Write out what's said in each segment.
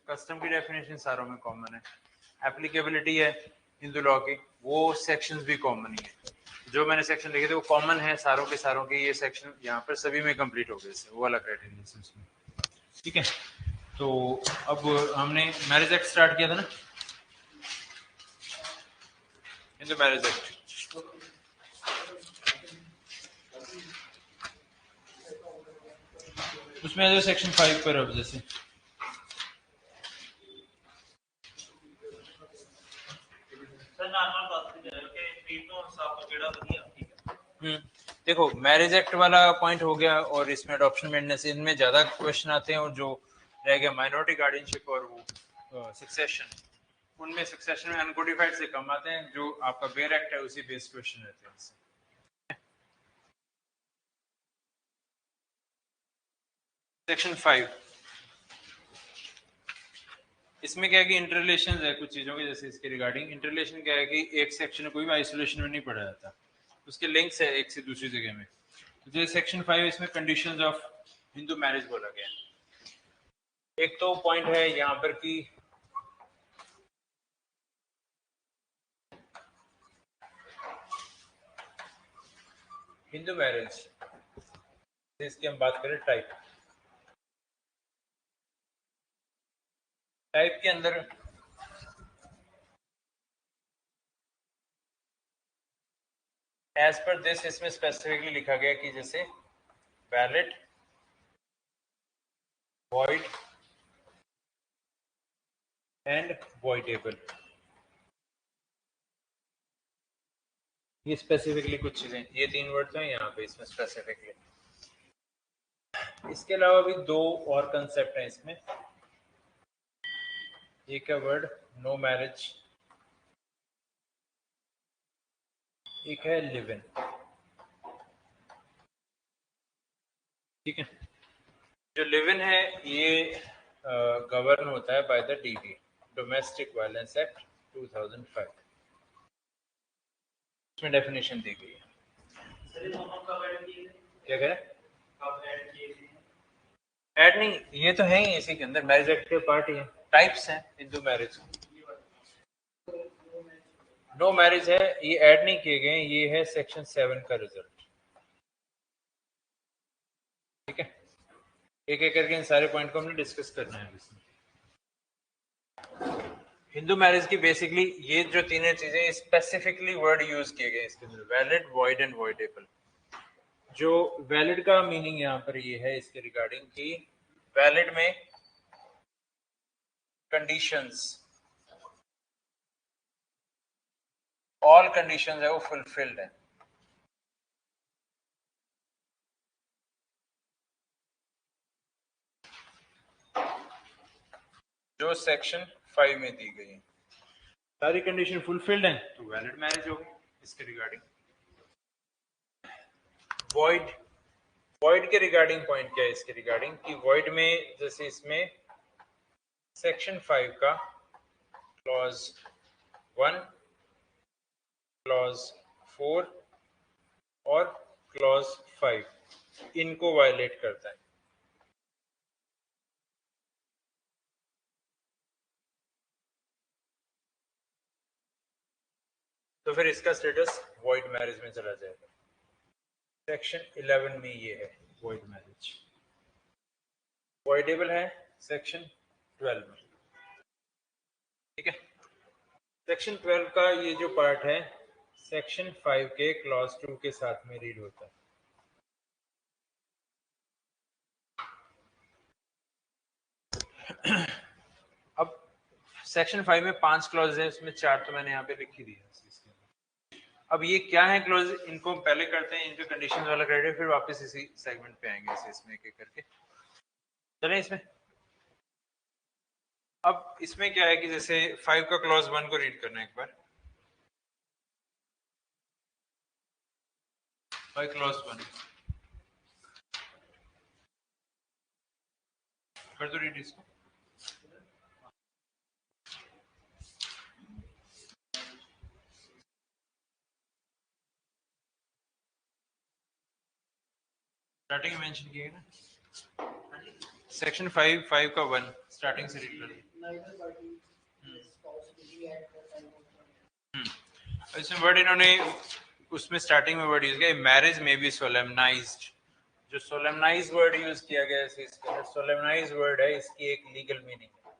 Custom की definition सारों में कॉमन है, एप्लीकेबिलिटी है हिंदू लॉ की, वो सेक्शंस भी कॉमन ही है। जो मैंने सेक्शन लिखे थे वो कॉमन है सारों के ये सेक्शन यहाँ पर सभी में कंप्लीट हो गए, वो वाला क्राइटेरिया इसमें। ठीक है, तो अब हमने मैरिज एक्ट स्टार्ट किया था ना, हिंदू मैरिज एक्ट। उसमें जो सेक्शन 5 पर अब जैसे देखो मैरिज एक्ट वाला पॉइंट हो गया, और इसमें अडॉप्शन मेंटेनेंस, इनमें ज्यादा क्वेश्चन आते हैं, और जो रह गया माइनॉरिटी गार्डियनशिप और वो सक्सेशन, उनमें सक्सेशन में अनकोडिफाइड से कम आते हैं, जो आपका बेयर एक्ट है उसी बेस्ड क्वेश्चन रहते हैं। सेक्शन 5 इसमें क्या है कि इंटर रिलेशंस है कुछ चीजों के, जैसे इसके रिगार्डिंग इंटर रिलेशन क्या है कि एक सेक्शन कोई भी आइसोलेशन में नहीं पढ़ा जाता, उसके लिंक्स है एक से दूसरी जगह में। तो जो सेक्शन 5 इसमें कंडीशंस ऑफ हिंदू मैरिज बोला गया है। एक तो पॉइंट है यहाँ पर कि हिंदू मैरिज, इसकी हम बात करें टाइप के अंदर एज पर दिस इसमें स्पेसिफिकली लिखा गया कि जैसे वैलिड, वॉइड एंड वॉइडेबल, ये स्पेसिफिकली कुछ चीजें, ये 3 वर्ड्स हैं यहाँ पे इसमें स्पेसिफिकली। इसके अलावा भी 2 और कंसेप्ट हैं इसमें। एक है वर्ड नो मैरिज, एक है लिव इन। ठीक है, जो लिव इन है ये गवर्न होता है by the DD, domestic violence act 2005, उसमें डेफिनेशन दी गई है। क्या कह रहे हैं? ऐड नहीं, ये तो है ही इसी के अंदर, मैरिज एक्ट के पार्ट ही है, टाइप्स हैं हिंदू मैरिज। नो मैरिज है, ये ऐड नहीं किए गए, ये है सेक्शन 7 का रिजल्ट। ठीक है, एक एक करके इन सारे पॉइंट को हमने डिस्कस करना है इसमें। हिंदू मैरिज की बेसिकली ये जो तीनों चीजें स्पेसिफिकली वर्ड यूज किए गए इसके अंदर, वैलिड, वॉइड एंड वॉइडेबल। जो वैलिड का मीनिंग यहाँ पर ये है इसके रिगार्डिंग कि वैलिड में कंडीशंस, ऑल कंडीशंस है वो फुलफिल्ड है। जो सेक्शन 5 में दी गई है, सारी कंडीशन फुलफिल्ड है तो वैलिड मैरिज होगी इसके रिगार्डिंग। वॉइड, वॉइड के रिगार्डिंग पॉइंट क्या है इसके रिगार्डिंग कि वॉइड में जैसे इसमें सेक्शन 5 का क्लॉज 1, क्लॉज 4 और क्लॉज 5 इनको वायलेट करता है। तो फिर इसका स्टेटस वॉइड मैरिज में चला जाएगा। सेक्शन 11 में ये है वॉइड मैरिज, वॉइडेबल है सेक्शन 12 में। ठीक है, सेक्शन 12 का ये जो पार्ट है सेक्शन 5 के क्लॉज 2 के साथ में रीड होता है। अब सेक्शन 5 में 5 क्लॉज है, उसमें 4 तो मैंने यहाँ पे लिख ही दिया। अब ये क्या है क्लॉज, इनको पहले करते हैं, इनके कंडीशन वाला क्राइटेरिया, फिर वापस इसी सेगमेंट पे आएंगे इसे इसमें एक एक करके चलें इसमें। अब इसमें क्या है कि जैसे 5 का क्लॉज 1 को रीड करना है एक बार। 5 क्लॉज 1 कर दो रीड इसको। स्टार्टिंग में मेंशन किया ना सेक्शन 5 का 1, स्टार्टिंग से रीड कर इसमें वर्ड इन्होंने उसमें स्टार्टिंग में वर्ड यूज किया मैरिज में बी सोलेमनाइज्ड। जो सोलेमनाइज वर्ड यूज किया गया है इसके अंदर, सोलेमनाइज वर्ड है, इसकी एक लीगल मीनिंग है।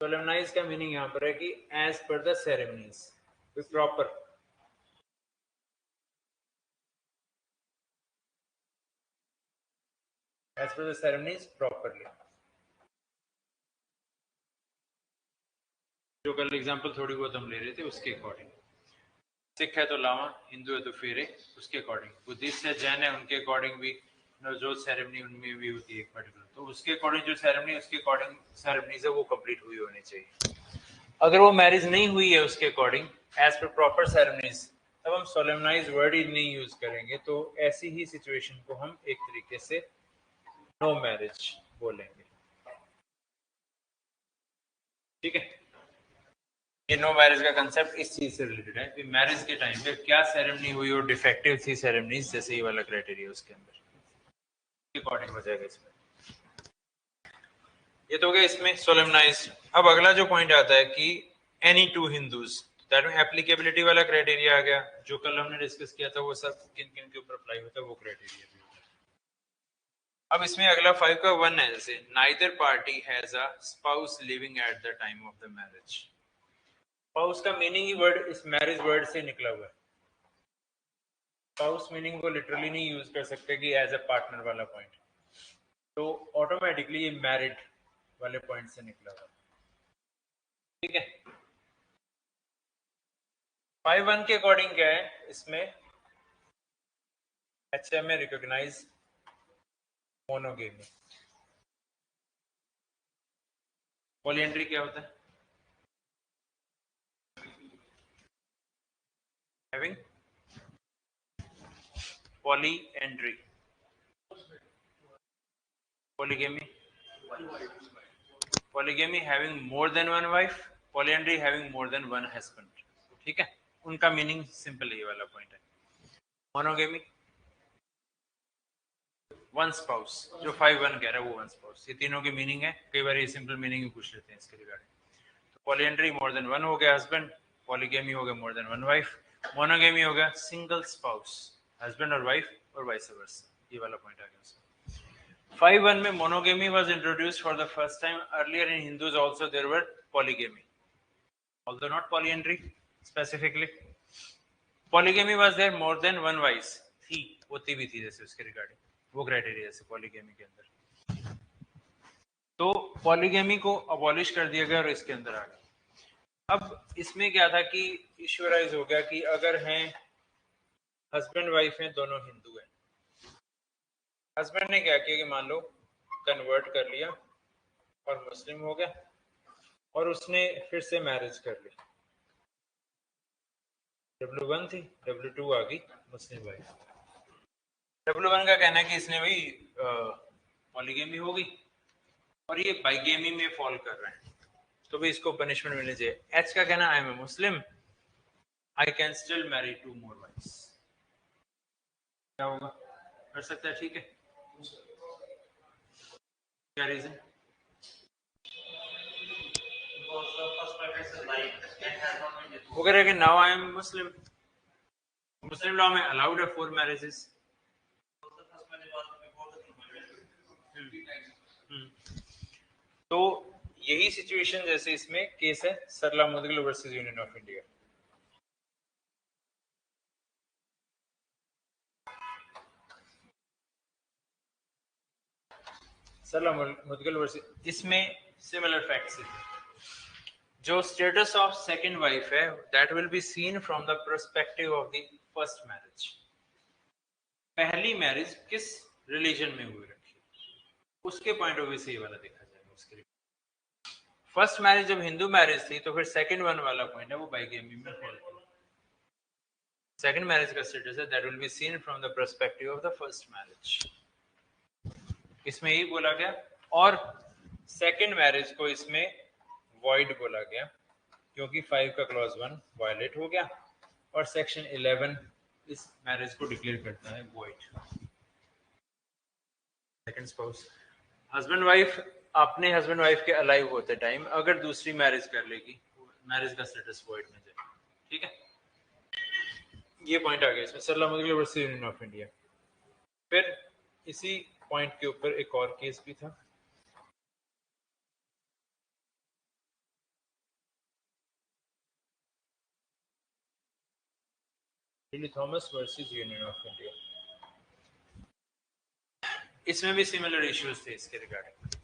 सोलेमनाइज का मीनिंग यहाँ पर है कि as per the ceremonies, proper. As per the ceremonies properly. जो कल एग्जांपल थोड़ी बहुत हम ले रहे थे उसके अकॉर्डिंग। सिख है तो लावा, हिंदू है तो फेरे, उसके अकॉर्डिंग। बुद्धिस्ट है, जैन है, उनके अकॉर्डिंग भी जो सेरेमनी उनमें भी होती है एक पर्टिकुलर, तो उसके अकॉर्डिंग जो सेरेमनी उसके अकॉर्डिंग सेरेमनीज है वो कंप्लीट हुई होनी चाहिए। अगर वो मैरिज नहीं हुई है उसके according as per proper ceremonies, तब हम सोलेमनाइज वर्ड ही नहीं यूज करेंगे। तो ऐसी ही सिचुएशन को हम एक तरीके से नो मैरिज बोलेंगे। ठीक है, ये नो मैरिज का कंसेप्ट इस चीज से रिलेटेड है कि मैरिज के टाइम पे क्या सेरेमनी हुई और डिफेक्टिव थी सेरेमनीज, जैसे ये वाला क्राइटेरिया उसके अंदर अकॉर्डिंग हो जाएगा इसमें। ये तो हो गया इसमें सोलेमनाइज। अब अगला जो पॉइंट आता है कि एनी टू हिंदूज, दैट में एप्लीकेबिलिटी वाला क्राइटेरिया आ गया। जो कल हमने डिस्कस किया था वो सब किन किन के ऊपर अप्लाई होता है वो क्राइटेरिया भी होता है। अब इसमें अगला 5 का 1 है, जैसे neither party has a spouse living at the time of the marriage. Spouse का मीनिंग ही वर्ड इस मैरिज वर्ड से निकला हुआ है। स्पाउस मीनिंग को लिटरली नहीं यूज कर सकते कि एज अ पार्टनर वाला पॉइंट, तो ऑटोमेटिकली ये मैरिड वाले पॉइंट से निकला हुआ। ठीक है, 5.1 के अकॉर्डिंग क्या है इसमें, HMA रिकॉग्नाइज मोनोगेमी। पॉलीएंड्री क्या होता है? Having polyandry, polygamy, polygamy having more than one wife, polyandry having more than one husband। ठीक है, उनका मीनिंग सिंपल ये वाला पॉइंट है। मोनोगेमी वन स्पाउस, जो 5.1 कह रहा है वो वन स्पाउस। ये तीनों की मीनिंग है, कई बार ये सिंपल मीनिंग भी पूछ लेते हैं इसके रिगार्डिंग। तो पॉलीएंड्री मोर देन वन हो गया हस्बैंड, पॉलीगेमी हो गया more than one wife, monogamy हो गया सिंगल स्पाउस, हस्बैंड और वाइफ और वाइस वर्सा। ये वाला पॉइंट आ गया उसमें। 5.1 में monogamy was introduced for the first time. Earlier in Hindus also there were polygamy, although not polyandry specifically. Polygamy was there, more than one wife थी, होती भी थी जैसे उसके रिगार्डिंग, वो क्राइटेरिया से पॉलीगेमी के अंदर। तो पॉलीगेमी को अबॉलिश कर दिया गया और इसके अंदर आ गया। अब इसमें क्या था कि इश्यूराइज हो गया कि अगर हैं हस्बैंड वाइफ हैं, दोनों हिंदू हैं, हस्बैंड ने क्या किया कि मान लो कन्वर्ट कर लिया और मुस्लिम हो गया और उसने फिर से मैरिज कर ली। W1 थी, W2 आ गई मुस्लिम वाइफ। W1 का कहना है कि इसने भाई पॉलीगेमी हो गई और ये बाइगेमी में फॉल कर रहे हैं, तो भी इसको पनिशमेंट मिलनी चाहिए। H का कहना I am a Muslim, I can still marry 2 more wifes. क्या होगा, कर सकता है, ठीक है। क्या रीजन? वो कह रहे हैं कि now I am Muslim, Muslim law में अलाउड है 4 मैरिजेस। तो यही सिचुएशन जैसे इसमें केस है Sarla Mudgal versus union of India. Sarla Mudgal versus, इसमें सिमिलर फैक्ट्स है। जो स्टेटस ऑफ सेकंड वाइफ है that will be seen from the perspective of the first marriage. पहली मैरिज किस रिलीजन में हुई रखी, उसके पॉइंट ऑफ व्यू से ये वाला देखा जाएगा। उसके फर्स्ट मैरिज जब हिंदू मैरिज थी तो फिर सेकंड वन वाला पॉइंट है वो बाइगेमी में फॉल किया। सेकंड मैरिज का स्टेटस है that will be seen from the perspective of the first marriage, इसमें यही बोला गया। और सेकंड मैरिज को इसमें वॉइड बोला गया क्योंकि 5 का क्लॉज 1 वायलेट हो गया और सेक्शन 11 इस मैरिज को डिक्लेयर करता है void. Second spouse husband wife अपने हस्बैंड वाइफ के अलाइव होते टाइम अगर दूसरी मैरिज कर लेगी, मैरिज का स्टेटस वॉइड में जाए। ठीक है, ये पॉइंट आ गया इसमें, सल्लल्लाहु अलैहि वर्सेस यूनियन ऑफ इंडिया। फिर इसी पॉइंट के ऊपर एक और केस भी था, lily Thomas versus union of India. इसमें भी सिमिलर इश्यूज थे इसके रिगार्डिंग।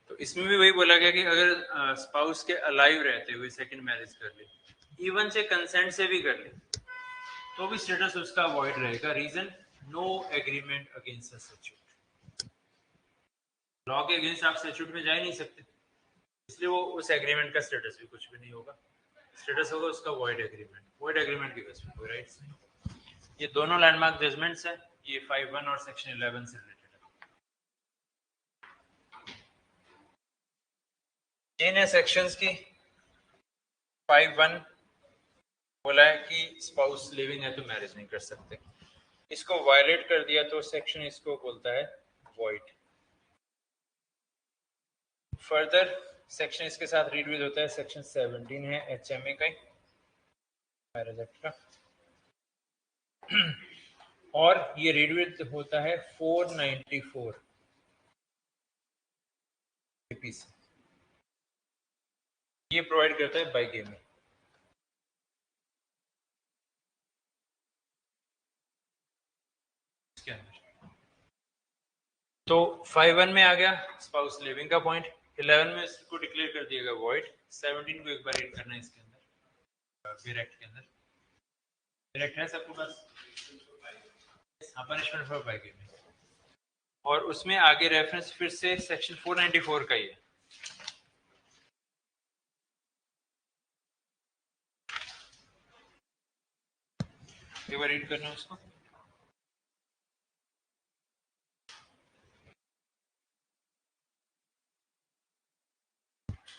तो इसमें भी वही बोला गया कि अगर स्पाउस के अलाइव रहते हुए सेकंड मैरिज कर ले, इवन से कंसेंट से भी कर ले, तो भी स्टेटस उसका वॉइड रहेगा। Reason, no agreement against statute. Law के अगेंस्ट आप स्टैट्यूट में जा ही नहीं सकते, इसलिए वो उस एग्रीमेंट का स्टेटस भी कुछ भी नहीं होगा। स्टेटस होगा उसका वॉइड एग्रीमेंट। वॉइड एग्रीमेंट की बेस पे कोई राइट्स नहीं। ये दोनों लैंडमार्क जजमेंट्स हैं, ये 5(1) और सेक्शन 11 से रिलेटेड है। चेन है सेक्शंस की। 5(1) बोला है कि स्पाउस लिविंग है तो मैरिज नहीं कर सकते। इसको वायलेट कर दिया तो सेक्शन इसको बोलता है वॉइड। फर्दर सेक्शन इसके साथ रीड विद होता है, सेक्शन 17 है एचएमए का, मैरिज एक्ट का, और ये रीड विद होता है 494 एपीसी। ये प्रोवाइड करता है बाइगेमी। इसके अंदर तो 5(1) में आ गया स्पाउस लिविंग का पॉइंट, 11 में इसको डिक्लेयर कर दिया गया वॉइड, 17 को एक बार रीड करना है इसके अंदर, डायरेक्ट के अंदर। डायरेक्ट है सबके पास, पनिशमेंट फॉर बाइगेमी, और उसमें आगे रेफरेंस फिर से सेक्शन 494 का ही है। एक बार रीड करना है उसको।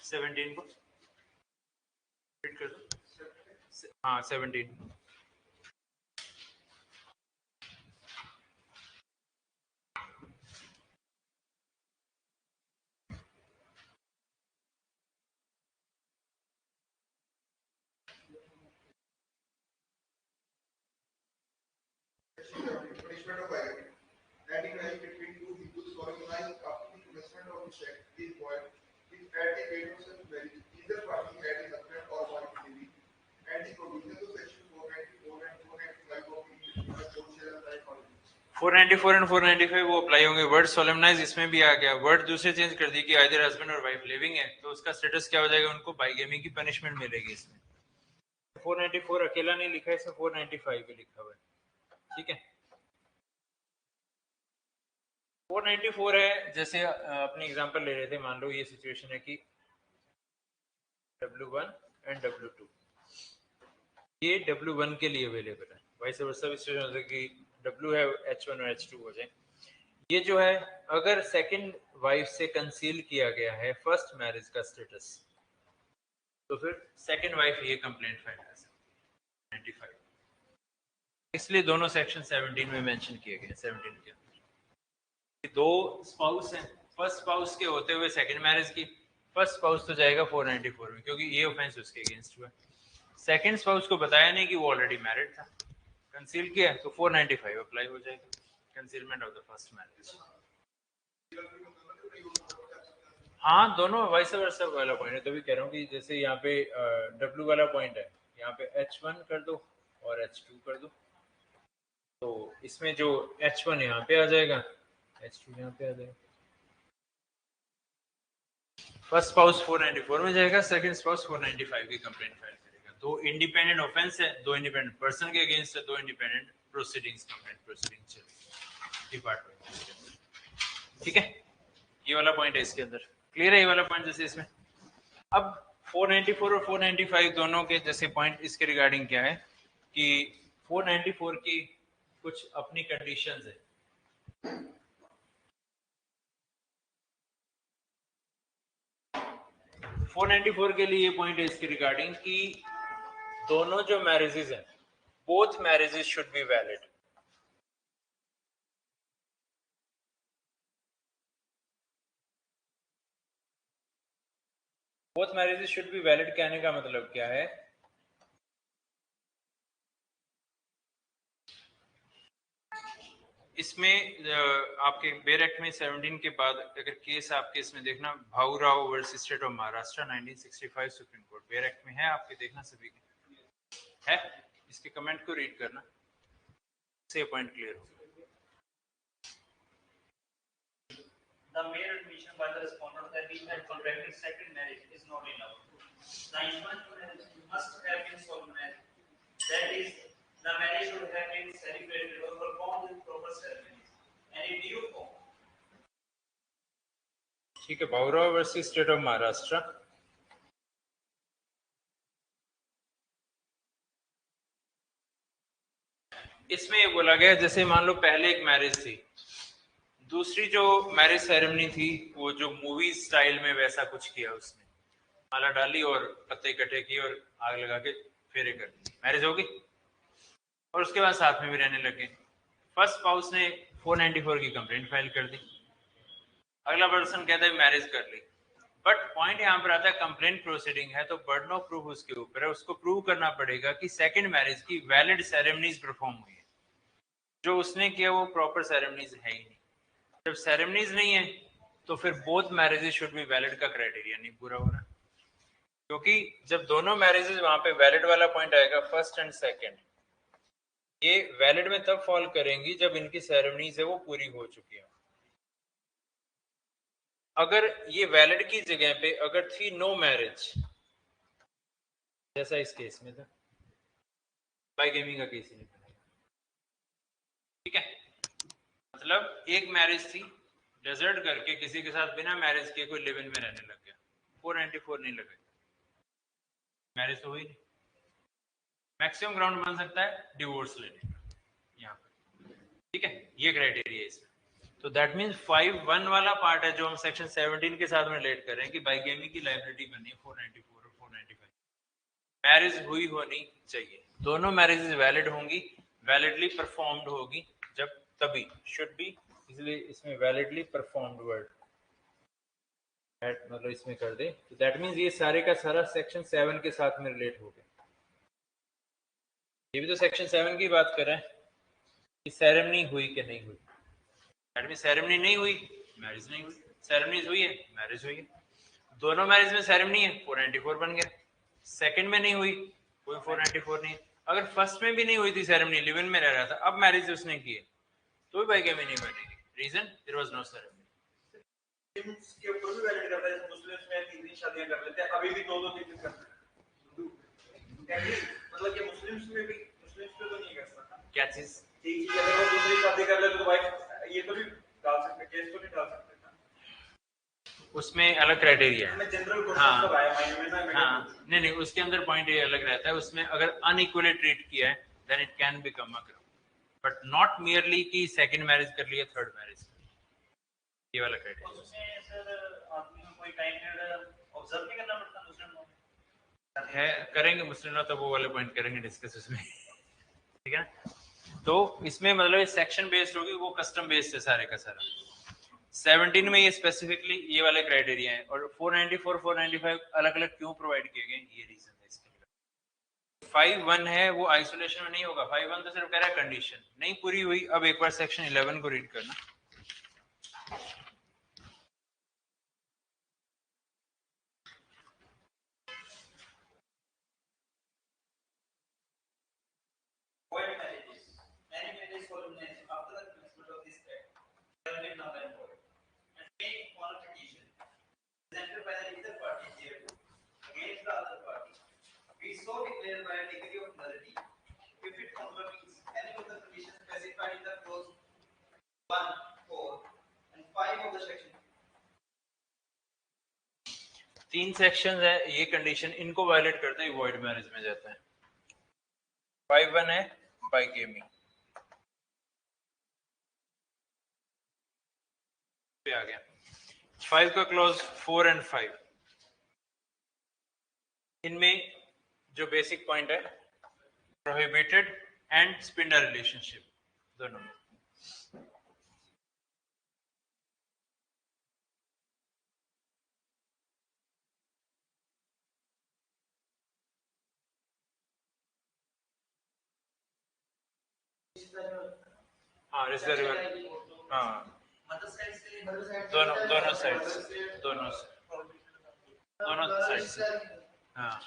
17 को रीड कर दो। हाँ 17। Punishment of bigamy. That in marriage between two people solemnized after the commencement of the check is void if at the date of such marriage either party had a husband or wife living, and the provisions of section 494 and 495 of the English Penal Code shall apply accordingly. 494 and 495 वो apply होंगे। Word सोलेमनाइज इसमें भी आ गया, word दूसरे change कर दी कि either husband और wife living है तो उसका स्टेटस क्या हो जाएगा, उनको बाइगेमी की पनिशमेंट मिलेगी। इसमें 494 अकेला नहीं लिखा है, इसमें 495 भी लिखा हुआ है। ठीक है, 494 है, जैसे अपनी एग्जांपल ले रहे थे, मान लो ये सिचुएशन है कि W1 एंड W2, ये W1 के लिए अवेलेबल है, वाइस वर्सा भी सिचुएशन हो सकती है कि W है H1 और H2 हो जाए। ये जो है अगर सेकंड वाइफ से कंसील किया गया है फर्स्ट मैरिज का स्टेटस, तो फिर सेकंड वाइफ ये कंप्लेंट फाइल कर सकती है 95। इसलिए दोनों सेक्शन 17 में मेंशन किए गए। 17 के अंदर दो स्पाउस हैं, फर्स्ट स्पाउस के होते हुए सेकंड मैरिज की, फर्स्ट स्पाउस तो जाएगा 494 में क्योंकि ये ऑफेंस उसके अगेंस्ट हुआ। सेकंड स्पाउस को बताया नहीं कि वो ऑलरेडी मैरिड था, कंसील किया तो 495 अप्लाई हो जाएगा, concealment of the first marriage. हाँ दोनों वाइस वर्सा वाला पॉइंट है, तभी कह रहा हूँ कि जैसे यहाँ पे W वाला पॉइंट है, यहाँ पे H1 कर दो और H2 कर दो, तो इसमें जो H1 यहाँ पे आ जाएगा, H2 यहाँ पे आ जाएगा। फर्स्ट स्पाउस 494 में जाएगा, सेकंड स्पाउस 495 की कंप्लेंट फाइल करेगा। दो इंडिपेंडेंट ऑफेंस है, दो इंडिपेंडेंट पर्सन के अगेंस्ट है, दो इंडिपेंडेंट प्रोसीडिंग्स कंप्लेंट प्रोसीडिंग चलेगी डिपार्टमेंट। ठीक है, ये वाला पॉइंट है इसके अंदर। क्लियर है ये वाला पॉइंट? जैसे इसमें अब 494 और 495 दोनों के जैसे पॉइंट इसके रिगार्डिंग क्या है कि 494 की कुछ अपनी कंडीशंस है। फोर 494 के लिए ये पॉइंट है इसके रिगार्डिंग कि दोनों जो मैरिजेस हैं, both marriages should be valid. Both marriages should be valid कहने का मतलब क्या है? इसमें आपके बेर एक्ट में 17 के बाद अगर केस आपके इसमें देखना, Bhaurao versus state of Maharashtra 1965 supreme court बेर एक्ट में है आपके, देखना सभी के है, इसके कमेंट को रीड करना, से पॉइंट क्लियर हो। The mere admission by the respondent that he had contracted second marriage is not enough. The instrument must have been solemnized. That is, the marriage should have been celebrated or performed with proper ceremonies and in due form. ठीक है, Bhaurao versus state of Maharashtra. इसमें ये बोला गया जैसे मान लो पहले एक मैरिज थी, दूसरी जो मैरिज सेरेमनी थी वो जो मूवी स्टाइल में वैसा कुछ किया, उसने माला डाली और पत्ते इकट्ठे किए और आग लगा के फेरे कर दी, मैरिज हो गई और उसके बाद साथ में भी रहने लगे। फर्स्ट स्पाउस ने 494 की कंप्लेंट फाइल कर दी, अगला पर्सन कहता है मैरिज कर ली, बट पॉइंट यहाँ पर आता है कंप्लेंट प्रोसीडिंग है तो बर्डन ऑफ प्रूफ उसके ऊपर है, उसको प्रूव करना पड़ेगा कि सेकंड मैरिज की वैलिड सेरेमनीज परफॉर्म हुई है। जो उसने किया वो प्रॉपर सेरेमनीज है ही नहीं। जब सेरेमनीज नहीं है तो फिर both marriages should be valid का क्राइटेरिया नहीं पूरा हो रहा, क्योंकि जब दोनों मैरिजेस वहां पे वैलिड वाला पॉइंट आएगा फर्स्ट एंड सेकंड, ये वैलिड में तब फॉल करेंगी जब इनकी सेरेमनीज है वो पूरी हो चुकी है। अगर ये वैलिड की जगह पे अगर थी नो मैरिज, जैसा इस केस में था, बाइगेमी का केस ही नहीं बनेगा, ठीक है। मतलब एक मैरिज थी, डेजर्ट करके किसी के साथ बिना मैरिज के कोई लिव इन में रहने लग गया, 494 नहीं लगे, मैरिज तो हुई नहीं। मैक्सिमम ग्राउंड बन सकता है डिवोर्स लेने का यहाँ पर, ठीक है, ये क्राइटेरिया है इसमें। तो दैट मीन्स 5(1) वाला पार्ट है जो हम सेक्शन 17 के साथ में रिलेट कर रहे हैं कि बाइगेमी की लायबिलिटी बनी है 494 और 495। मैरिज हुई होनी चाहिए, दोनों मैरिजेस वैलिड होंगी, वैलिडली परफॉर्म्ड होगी जब, तभी शुड बी, इसलिए इसमें वैलिडली परफॉर्म्ड वर्ड मतलब इसमें कर दे, तो दैट मीन्स ये सारे का सारा सेक्शन 7 के साथ में रिलेट हो गया। ये भी तो सेक्शन 7 की बात कर रहे हैं कि सेरेमनी हुई कि नहीं हुई, दैट मीन्स सेरेमनी नहीं हुई मैरिज नहीं हुई, सेरेमनीज हुई है मैरिज हुई है। दोनों मैरिज में सेरेमनी है 494 बन गया, सेकंड में नहीं हुई कोई 494 नहीं है। अगर फर्स्ट में भी नहीं हुई थी सेरेमनी, लिव इन में रह रहा था, अब मैरिज उसने की है तो भी बाइगेमी नहीं बनेगी, reason there was no ceremony. Muslims के ऊपर भी वैलिड करता है, मुस्लिम्स में 3 शादियां कर लेते हैं, अभी भी 2-2 3 करते हैं, मतलब कि मुस्लिम्स में भी, मुस्लिम्स पे तो नहीं कर सकता क्या चीज? ठीक है, अगर वो दूसरी शादी कर ले तो वाइफ ये तो भी डाल सकते, केस तो नहीं डाल सकते ना, उसमें अलग क्राइटेरिया है। मैं जनरल क्वेश्चन हाँ, सब आया माइंड में ना, हाँ, नहीं उसके अंदर पॉइंट ये अलग रहता है, उसमें अगर अनइक्वली ट्रीट किया है then it can become a crime, but not merely कि सेकंड मैरिज कर लिया थर्ड मैरिज कर लिया, ये वाला क्राइटेरिया। उसमें सर आदमी को कोई टाइम पीरियड ऑब्जर्व नहीं करना पड़ता मुस्लिम है, करेंगे मुस्लिम तो वो वाले पॉइंट करेंगे डिस्कस उसमें, ठीक है ना। तो इसमें मतलब सेक्शन बेस्ड होगी, वो कस्टम बेस्ड है सारे का सारा। 17 में ये स्पेसिफिकली ये वाले क्राइटेरिया है, और 494 495 अलग अलग क्यों प्रोवाइड किए गए, ये रीजन है इसके लिए। 5(1) है वो आइसोलेशन में नहीं होगा, 5(1) तो सिर्फ कह रहा है कंडीशन नहीं पूरी हुई। अब एक बार सेक्शन 11 को रीड करना, declared by a degree of nullity if it contravenes any of the conditions specified in the clause 1, 4 and 5 of the section। 3 section है, ये कंडीशन इनको वायलेट करते ही वॉइड मैरिज में जाता है। 5(1) है बाइगेमी पे आ गया, 5 का क्लॉज 4 एंड 5, इनमें जो बेसिक पॉइंट है प्रोहिबिटेड एंड स्पिंडल रिलेशनशिप दोनों में। हाँ रिश्तेदारी वाला, हाँ मदर साइड से दोनों साइड से, दोनों साइड से। हाँ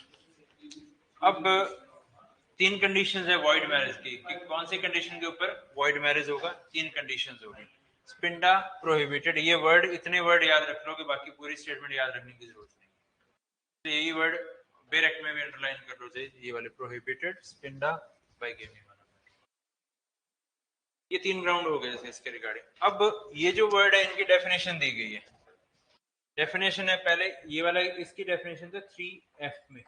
अब 3 कंडीशंस है वॉइड मैरिज की, कि कौन सी कंडीशन के ऊपर वॉइड मैरिज होगा? 3 कंडीशंस होगी। स्पिंडा प्रोहिबिटेड, ये वर्ड, इतने वर्ड याद रख लो कि बाकी पूरी स्टेटमेंट याद रखने की जरूरत नहीं। तो यही वर्ड बेरेक्ट में भी अंडरलाइन कर लो, ये वाले प्रोहिबिटेड, स्पिंडा, बाइगेमी वाला। ये 3 ग्राउंड हो गए जैसे इसके रिगार्डिंग। अब ये जो वर्ड है इनकी डेफिनेशन दी गई है। डेफिनेशन है पहले ये वाला, इसकी डेफिनेशन है 3F में,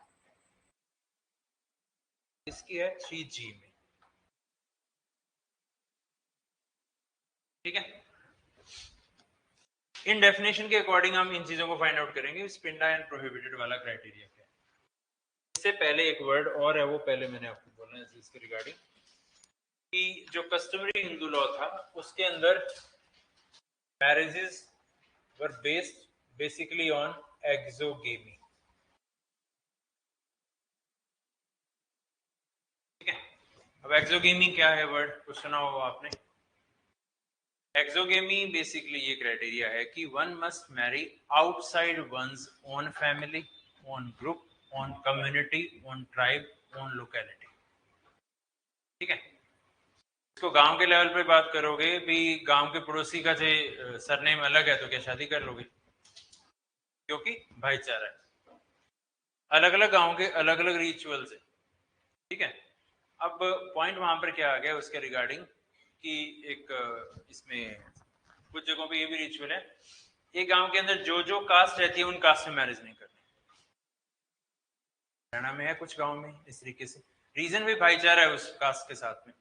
इसकी है 3G में, ठीक है। इन डेफिनेशन के अकॉर्डिंग हम इन चीजों को फाइंड आउट करेंगे, स्पिंडा एंड प्रोहिबिटेड वाला क्राइटेरिया क्या है। इससे पहले एक वर्ड और है, वो पहले मैंने आपको बोलना है इसके रिगार्डिंग, कि जो कस्टमरी हिंदू लॉ था उसके अंदर marriages were based basically on exogamy, ठीक है। अब एक्सोगेमी क्या है वर्ड, कुछ सुना होगा आपने। एक्सोगेमी बेसिकली ये क्राइटेरिया है कि one must marry outside one's own family, own group, own community, own tribe, own locality, ठीक है। इसको गांव के लेवल पे बात करोगे भी, गांव के पड़ोसी का जो सरनेम अलग है तो क्या शादी कर लोगे? क्योंकि भाईचारा है, अलग अलग गांव के अलग अलग रिचुअल्स है, ठीक है। अब पॉइंट वहां पर क्या आ गया उसके रिगार्डिंग, कि एक इसमें कुछ जगहों पे ये भी रिचुअल है, एक गांव के अंदर जो जो कास्ट रहती है उन कास्ट में मैरिज नहीं करनी। हरियाणा में है कुछ गांव में इस तरीके से, रीजन भी भाईचारा है उस कास्ट के साथ में।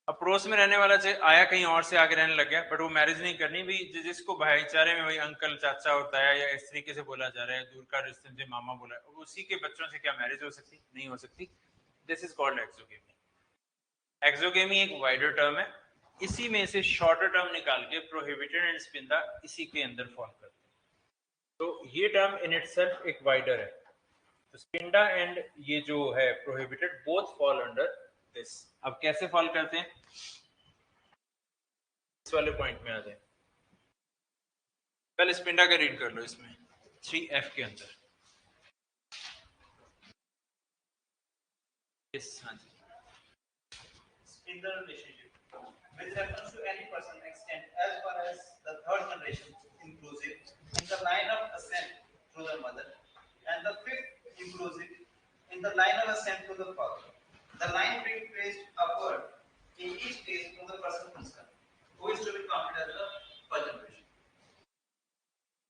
अब पड़ोस में रहने वाला आया कहीं और से आके रहने लग गया, बट वो मैरिज नहीं करनी भी, जिसको भाईचारे में वही अंकल चाचा होता है या इस तरीके से बोला जा रहा है, दूर का रिश्ते से मामा बोला, उसी के बच्चों से क्या मैरिज हो सकती? नहीं हो सकती। This is called exogamy. Exogamy एक वाइडर टर्म है, इसी में से शॉर्टर टर्म निकाल के प्रोहिबिटेड एंड स्पिंडा इसी के अंदर फॉल करते हैं। तो ये टर्म इन इटसेल्फ एक वाइडर है। तो स्पिंडा एंड ये जो है prohibited both fall under this. अब कैसे फॉल करते हैं, इस वाले पॉइंट में आ जाए। पहले स्पिंडा का रीड कर लो, इसमें 3F के अंदर। यस, हाँ जी। in the relationship with reference to any person extent as far as the third generation inclusive in the line of ascent through the mother and the fifth inclusive in the line of ascent through the father. The line being traced upward in each case from the person concerned, who is to be counted as the first generation.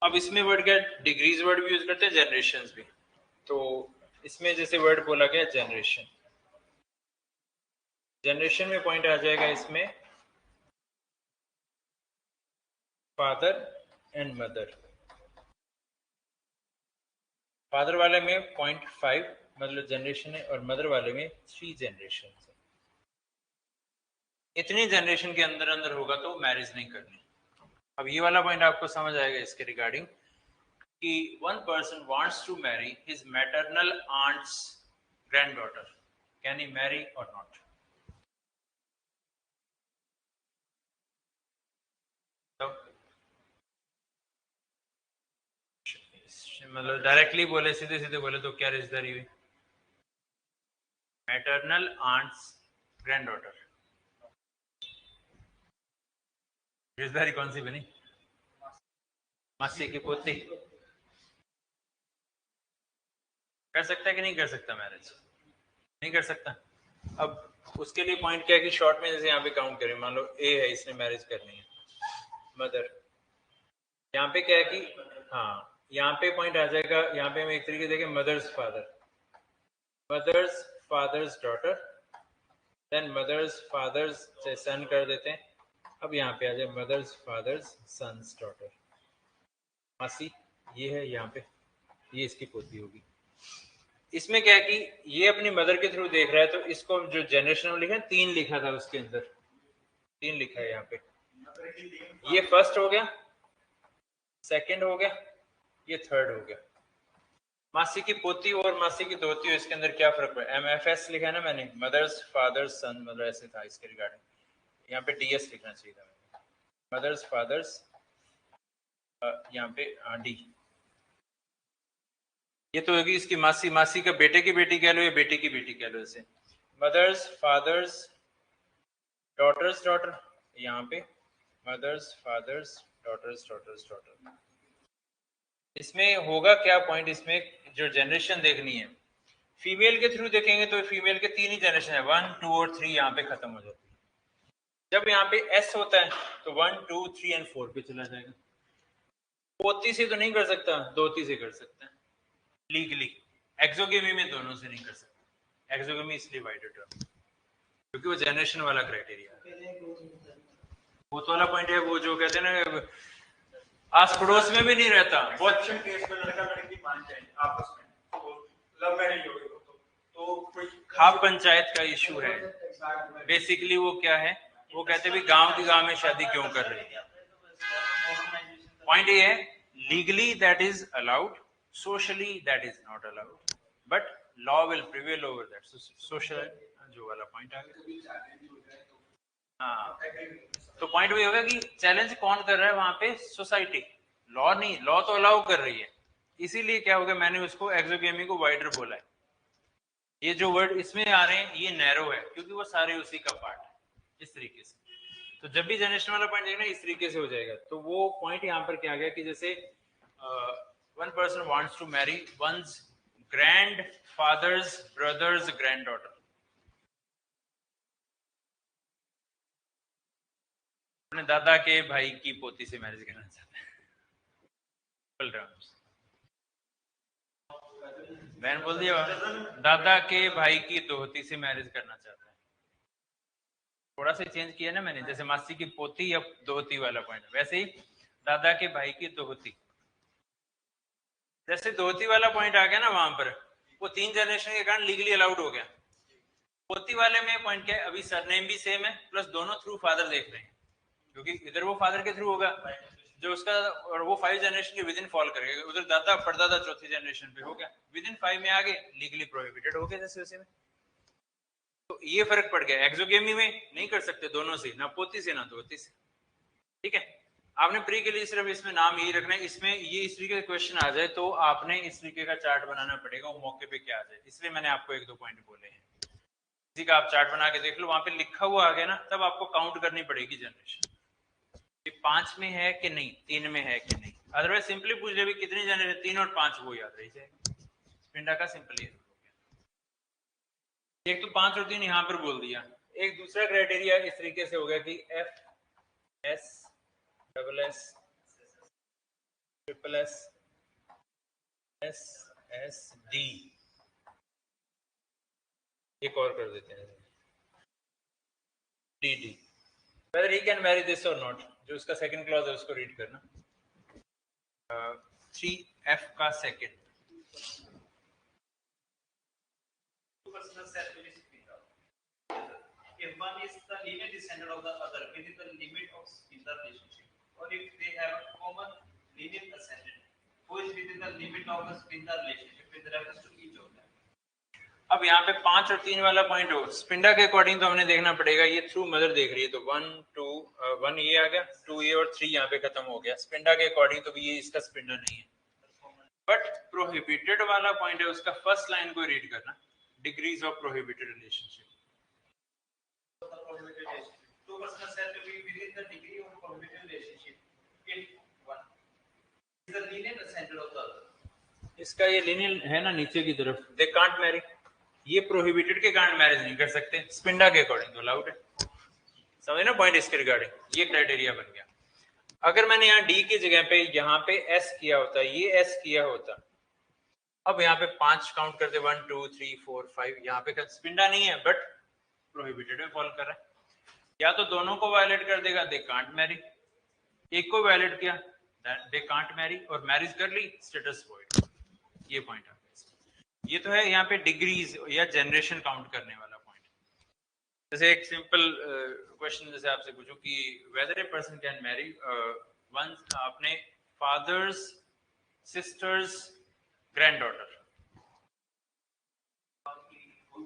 अब इसमें word क्या, degrees word भी use करते हैं, generations भी। तो इसमें जैसे वर्ड बोला गया जनरेशन, जनरेशन में पॉइंट आ जाएगा इसमें फादर एंड मदर। फादर वाले में 0.5 मतलब जनरेशन है, और मदर वाले में 3 जनरेशन है। इतनी जनरेशन के अंदर अंदर होगा तो मैरिज नहीं करनी। अब ये वाला पॉइंट आपको समझ आएगा इसके रिगार्डिंग, कि one person wants to marry his maternal aunt's granddaughter, can he marry और नॉट? मतलब डायरेक्टली बोले, सीधे सीधे बोले तो क्या रिश्तेदारी हुई? मैटरनल आंट्स ग्रैंडडॉटर, रिश्तेदारी कौन सी बनी? मासी की पोती। कर सकता है कि नहीं कर सकता मैरिज? नहीं कर सकता। अब उसके लिए पॉइंट क्या है कि शॉर्ट में जैसे यहाँ पे काउंट करें, मान लो ए है, इसने मैरिज करनी है, मदर। यहाँ पे क्या है कि हाँ, यहाँ पे पॉइंट आ जाएगा, यहाँ पे हम एक तरीके देखें mother's father, mother's father's daughter, then mother's father's से सन कर देते हैं। अब यहाँ पे आ जाए मदर्स फादर्स सन्स डॉटर। मासी ये है, यहाँ पे ये इसकी पोती होगी। इसमें क्या है कि ये अपनी मदर के थ्रू देख रहा है, तो इसको जो जनरेशन में लिखा है 3 लिखा था उसके अंदर, 3 लिखा है यहाँ पे। ये फर्स्ट हो गया, सेकंड हो गया, ये थर्ड हो गया। मासी की पोती और मासी की दोती, इसके अंदर क्या फर्क है? MFS लिखा है ना मैंने, मदर्स फादर्स सन, मतलब ऐसे था इसके रिगार्डिंग, यहाँ पे DS लिखना चाहिए था मैंने, मदर्स फादर्स, यहाँ पे डी। ये तो होगी इसकी मासी, मासी का बेटे की बेटी कह लो या बेटे की बेटी कह लो इसे, मदर्स फादर्स डॉटर्स डॉटर, यहाँ पे mother's father's daughter's daughter's daughter. इसमें होगा क्या पॉइंट, इसमें जो जनरेशन देखनी है फीमेल के थ्रू देखेंगे तो फीमेल के 3 ही जनरेशन है, 1 2 और 3 यहाँ पे खत्म हो जाती है। जब यहाँ पे S होता है तो 1 2 3 और 4 पे चला जाएगा। पोती से तो नहीं कर सकता, दोती से कर सकता है लीगली। एक्सोगेमी में दोनों से नहीं कर सकता, एक्सोगेमी इसलिए वाइडर टर्म क्योंकि वो जनरेशन वाला क्राइटेरिया है। वो तो वाला पॉइंट है, वो जो कहते हैं ना आस पड़ोस में भी नहीं रहता, बहुत केस में लड़का लड़की मान जाए आपस में, तो लव मैरिज हो गई तो कोई खाप पंचायत का इशू है बेसिकली। वो क्या है, वो कहते भी गांव की गांव में शादी क्यों कर रही है। पॉइंट ये है legally that is allowed, socially that is not allowed, but law will prevail over that social, जो वाला पॉइंट आ गया। हाँ, तो पॉइंट वही होगा कि चैलेंज कौन कर रहा है वहां पे, सोसाइटी, लॉ नहीं। लॉ तो अलाउ कर रही है, इसीलिए क्या होगा मैंने उसको एक्सोगेमी को वाइडर बोला है। ये जो वर्ड इसमें आ रहे हैं ये नैरो है क्योंकि वो सारे उसी का पार्ट है, इस तरीके से। तो जब भी जनरेशन वाला पॉइंट देखना इस तरीके से हो जाएगा। तो वो पॉइंट यहाँ पर क्या आ गया कि जैसे one person wants to marry one's grandfather's brother's granddaughter, अपने दादा के भाई की पोती से मैरिज करना चाहता है। मैंने बोल दिया दादा के भाई की दोहती से मैरिज करना चाहता है। थोड़ा सा चेंज किया ना मैंने, जैसे मासी की पोती या दोहती वाला पॉइंट, वैसे ही दादा के भाई की दोहती। जैसे दोहती वाला पॉइंट आ गया ना वहां पर, वो 3 जनरेशन के कारण लीगली अलाउड हो गया। पोती वाले में पॉइंट क्या है, अभी सरनेम भी सेम है प्लस दोनों थ्रू फादर देख रहे हैं क्योंकि इधर वो फादर के थ्रू होगा जो उसका, और वो 5 जनरेशन के विद इन फॉल करेगा, उधर दादा परदादा चौथी जनरेशन पे हो गया, विद इन 5 में आगे लीगली प्रोहिबिटेड हो गया जैसे वैसे में। तो ये फर्क पड़ गया, एक्सोगेमी में नहीं कर सकते दोनों से, ना पोती से ना दोती से। ठीक है, आपने प्री के लिए सिर्फ इसमें नाम यही रखना है, इसमें ये इस तरीके का क्वेश्चन आ जाए तो आपने इस तरीके का चार्ट बनाना पड़ेगा, वो मौके पे क्या आ जाए, इसलिए मैंने आपको 1-2 पॉइंट बोले हैं। इसी का आप चार्ट बना के देख लो, वहां पे लिखा हुआ आ गया ना, तब आपको काउंट करनी पड़ेगी जनरेशन, कि 5 में है कि नहीं, 3 में है कि नहीं। अदरवाइज सिंपली पूछ ले भी कितनी जनरेशन, 3 और 5 वो याद रह जाएगा। पिंडा का सिंपल ये हो गया। एक तो 5 और 3 यहाँ पर बोल दिया। एक दूसरा क्राइटेरिया इस तरीके से हो गया कि FS double S triple S SSD, एक और कर देते हैं DD, whether he can marry this or not, जो उसका सेकंड क्लॉज है उसको रीड करना। 3F का second, if one is the linear descendant of the other within the limit of the relationship, or if they have a common linear ascendant who is within the limit of the relationship with reference to each of them. अब यहाँ पे 5 और 3 वाला point हो, स्पिंडा के according तो हमने देखना पड़ेगा, ये थ्रू मदर देख रही है तो 1 2 1 ये आ गया, 2 ये और 3 यहाँ पे खत्म हो गया। स्पिंडा के अकॉर्डिंग तो ये इसका स्पिंडा नहीं है, बट प्रोहिबिटेड वाला पॉइंट है उसका फर्स्ट लाइन को रीड करना, degrees of prohibited relationship. Two persons are said to be within the degree of prohibited relationship if one is the linear ascendant of the other. इसका ये linear है ना नीचे की तरफ, दे कांट मैरी, ये प्रोहिबिटेड के कारण मैरिज नहीं कर सकते, स्पिंडा के अकॉर्डिंग तो अलाउड है। समझे ना पॉइंट इसके रिगार्डिंग, ये क्राइटेरिया बन गया। अगर मैंने यहाँ डी की जगह पे यहाँ पे S किया होता, ये S किया होता, अब यहाँ पे 5 काउंट करते 1 2 3 4 5, यहाँ पे स्पिंडा नहीं है बट प्रोहिबिटेड में फॉल कर रहा है। या तो दोनों को वायलेट कर देगा, दे कांट मैरी, एक को वायलेट किया दे कांट मैरी, और मैरिज कर ली स्टेटस वॉइड। ये पॉइंट आ गया। ये तो है यहाँ पे डिग्रीज या जनरेशन काउंट करने वाला पॉइंट। जैसे एक सिंपल क्वेश्चन जैसे आपसे पूछूं कि whether a person can marry one's अपने फादर्स सिस्टर्स ग्रैंडडॉटर,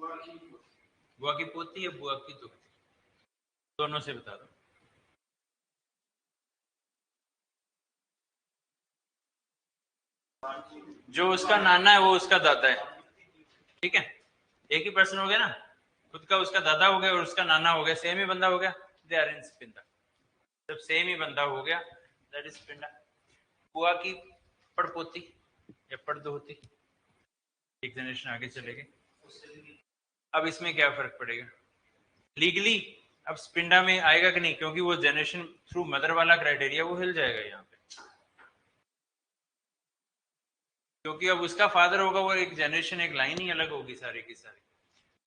बुआ की पोती या बुआ की दोती, दोनों से बता दो। जो उसका नाना है वो उसका दादा है, ठीक है, एक ही पर्सन हो गया ना, खुद का उसका दादा हो गया और उसका नाना हो गया, सेम ही बंदा हो गया, दे आर इन स्पिंडा। जब सेम ही बंदा हो गया दैट इज स्पिंडा। बुआ की पड़पोती या पड़दोती, एक जनरेशन आगे चले गए। अब इसमें क्या फर्क पड़ेगा लीगली? अब स्पिंडा में आएगा कि नहीं, क्योंकि वो जनरेशन थ्रू मदर वाला क्राइटेरिया वो हिल जाएगा यहाँ पे, क्योंकि अब उसका फादर होगा, वो एक जनरेशन एक लाइन ही अलग होगी सारी की सारी।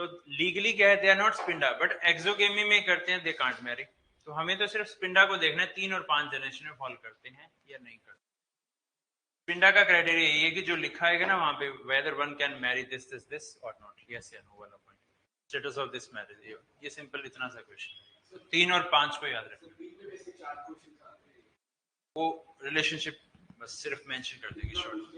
तो लीगली क्या है, दे आर नॉट स्पिंडा, बट एक्सोगेमी में करते हैं दे कांट मैरी। तो हमें तो सिर्फ स्पिंडा को देखना है 3 और 5 जनरेशन में फॉल करते हैं या नहीं करते। स्पिंडा का क्राइटेरिया ये है कि जो लिखा है ना वहां पे, whether one can marry this this this और नॉट, यस या नो वाला point, status of this marriage, ये सिंपल इतना सा क्वेश्चन है। 3 और 5 को याद रखना, वो रिलेशनशिप बस सिर्फ मेंशन कर देगी शॉर्ट।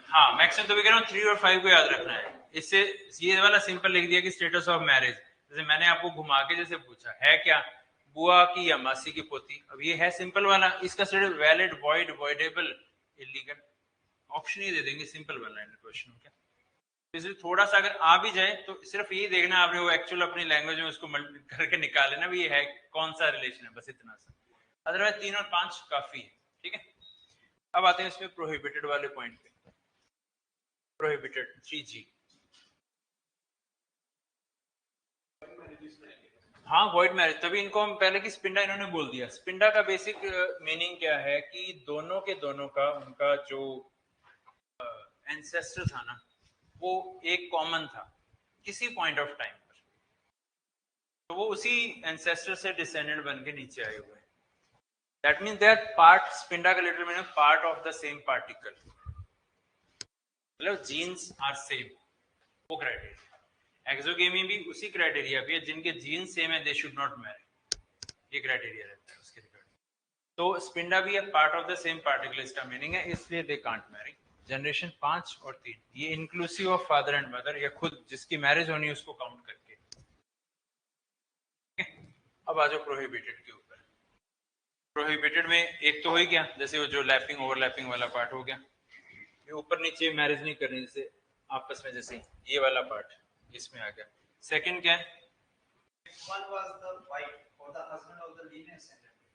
हाँ मैक्सिमम तो भी कह रहा हूँ 3 और 5 को याद रखना है। इससे ये वाला सिंपल लिख दिया कि स्टेटस ऑफ मैरिज, जैसे मैंने आपको घुमा के जैसे पूछा है क्या बुआ की या मासी की पोती, अब ये है सिंपल वाला, इसका status valid, void, voidable, illegal, option ही दे देंगे सिंपल वाला क्वेश्चन। क्या इसलिए थोड़ा सा अगर आ भी जाए तो सिर्फ यही देखना आपने वो एक्चुअल अपनी लैंग्वेज में उसको करके निकाल लेना भी ये है कौन सा रिलेशन है, बस इतना सा। अदरवाइज 3 और 5 काफी है, ठीक है। अब आते हैं इसमें प्रोहिबिटेड वाले पॉइंट पे। प्रोहिबिटेड 3G, हाँ वॉइड मैरिज, तभी इनको हम पहले की स्पिंडा इन्होंने बोल दिया। स्पिंडा का बेसिक मीनिंग क्या है कि दोनों के दोनों का उनका जो एंसेस्टर था ना वो एक कॉमन था किसी पॉइंट ऑफ टाइम पर, तो वो उसी एंसेस्टर से डिसेंडेंट बन के नीचे आए हुए हैं। That means they are part, स्पिंडा का literal meaning part of the same particle, मतलब जीन्स आर सेम, वो क्राइटेरिया। एक्सोगेमी भी उसी क्राइटेरिया पे है, जिनके जीन सेम है दे शुड नॉट मैरी, ये क्राइटेरिया रहता है उसके रिगार्डिंग। तो स्पिंडा भी है part of the same particle, इसका मीनिंग है, इसलिए दे कांट मैरी। जनरेशन 5 और 3 ये inclusive of father and mother, या खुद जिसकी मैरिज होनी है उसको काउंट करके। अब आ जाओ प्रोहिबिटेड के ऊपर। प्रोहिबिटेड में एक तो हो ही गया, जैसे वो जो लैपिंग ओवरलैपिंग वाला पार्ट हो गया, ये ऊपर नीचे मैरिज नहीं करनी, जैसे आपस में जैसे ये वाला पार्ट इसमें आ गया। सेकंड क्या है, One was the wife or the husband of the lineage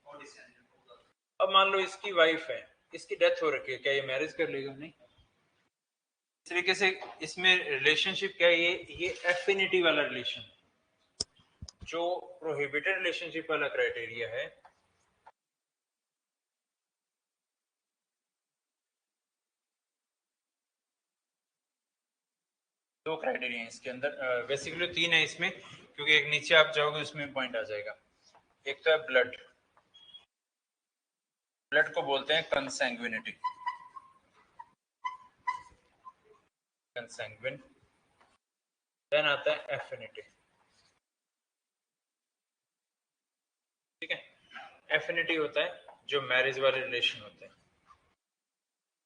or descendant of the. अब मान लो इसकी वाइफ है, इसकी डेथ हो रखी है, क्या ये मैरिज कर लेगा? नहीं। इस तरीके से इसमें रिलेशनशिप क्या है, ये एफिनिटी वाला रिलेशन, जो प्रोहिबिटेड रिलेशनशिप वाला क्राइटेरिया है दो क्राइटेरिया है इसके अंदर, बेसिकली 3 है इसमें, क्योंकि एक नीचे आप जाओगे उसमें पॉइंट आ जाएगा। एक तो है ब्लड, ब्लड को बोलते हैं कंसैंग्विनिटी, कंसैंग्विन। देन आता है एफिनिटी, ठीक है, एफिनिटी होता है जो मैरिज वाले रिलेशन होते हैं।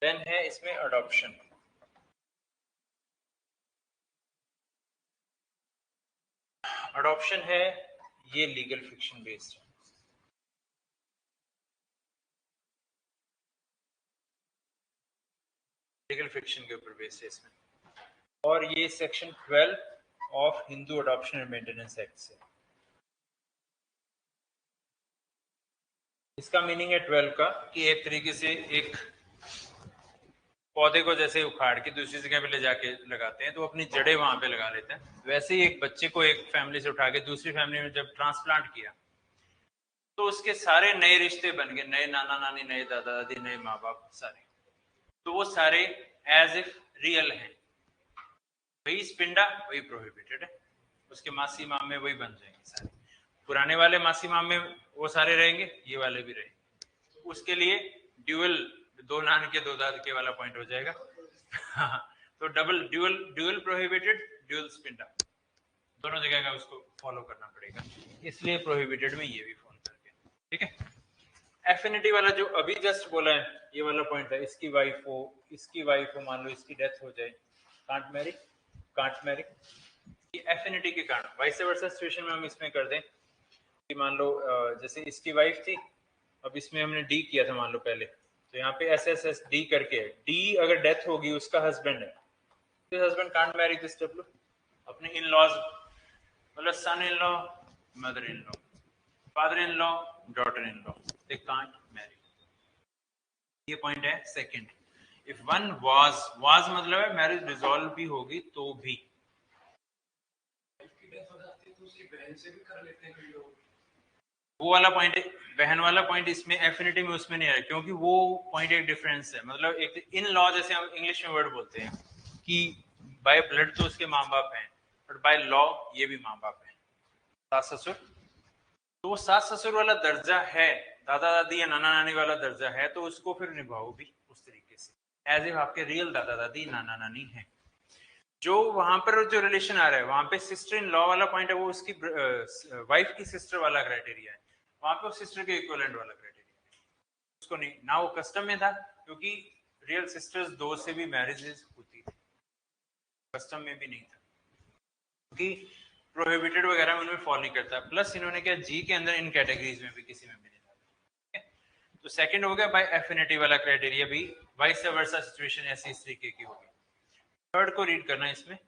देन है इसमें अडॉप्शन, अडॉप्शन है ये लीगल फिक्शन बेस्ड है, लीगल फिक्शन के ऊपर बेस्ड है इसमें, और ये section 12 of Hindu adoption and maintenance act से। इसका मीनिंग है 12 का कि एक तरीके से एक पौधे को जैसे उखाड़ के दूसरी जगह पे ले जाके लगाते हैं तो अपनी जड़ें वहां पे लगा लेते हैं, वैसे ही एक बच्चे को एक फैमिली से उठा के दूसरी फैमिली में जब ट्रांसप्लांट किया तो उसके सारे नए रिश्ते बन गए, नए नाना नानी, नए दादा दादी, नए माँ बाप सारे, तो वो सारे एज इफ रियल हैं। वही स्पिंडा वही प्रोहिबिटेड है, उसके मासी मामे वही बन जाएंगे सारे, पुराने वाले मासी मामे वो सारे रहेंगे, ये वाले भी रहेंगे। उसके लिए ड्यूअल, दो नान के दो दाद के वाला पॉइंट हो जाएगा। तो डबल ड्यूअल प्रोहिबिटेड, ड्यूअल स्पिंडा, दोनों जगह का उसको फॉलो करना पड़ेगा, इसलिए प्रोहिबिटेड में ये भी फोन करके, ठीक है। एफिनिटी वाला जो अभी जस्ट बोला है ये वाला पॉइंट है, इसकी वाइफ हो मान लो इसकी डेथ हो जाए, can't marry, can't marry, affinity के कारण। वाइस वर्सा सिचुएशन में हम इसमें कर दें कि मान लो जैसे इसकी वाइफ थी, अब इसमें हमने डी किया था मान लो पहले, तो यहाँ पे एस एस एस डी करके डी अगर डेथ होगी उसका हस्बैंड है, this husband can't marry this W, अपने इन लॉज मतलब son in law, mother in law, father in law, daughter in law, they can't marry. ये पॉइंट है second. If one was मतलब है मैरिज डिसॉल्व भी होगी तो भी, वो वाला पॉइंट, बहन वाला पॉइंट इसमें एफिनिटी में उसमें नहीं आ रहा, क्योंकि वो पॉइंट एक डिफरेंस है। मतलब एक इन लॉ जैसे हम इंग्लिश में वर्ड बोलते हैं कि बाय ब्लड तो उसके माँ बाप हैं, बट बाय लॉ ये भी माँ बाप हैं, सास ससुर। तो वो सास ससुर वाला दर्जा है, दादा दादी या नाना नानी वाला दर्जा है, तो उसको फिर निभाओ भी उस तरीके से एज इफ आपके रियल दादा दादी नाना नानी है। जो वहां पर जो रिलेशन आ रहा है वहां पे सिस्टर इन लॉ वाला पॉइंट है, वो उसकी वाइफ की सिस्टर वाला क्राइटेरिया है, वहां पे सिस्टर के इक्विवेलेंट वाला क्राइटेरिया है, उसको नहीं ना, वो कस्टम में था क्योंकि रियल सिस्टर्स दो से भी मैरिजेस होती थी, कस्टम में भी नहीं था क्योंकि प्रोहिबिटेड वगैरह में उनमें फॉल नहीं करता। प्लस इन्होंने क्या जी के अंदर इन कैटेगरीज में भी किसी में भी नहीं डाला। तो सेकंड हो गया बाय एफिनिटी वाला क्राइटेरिया भी, वाइस वर्सा सिचुएशन ऐसी इस तरीके की होगी। थर्ड को रीड करना है इसमें,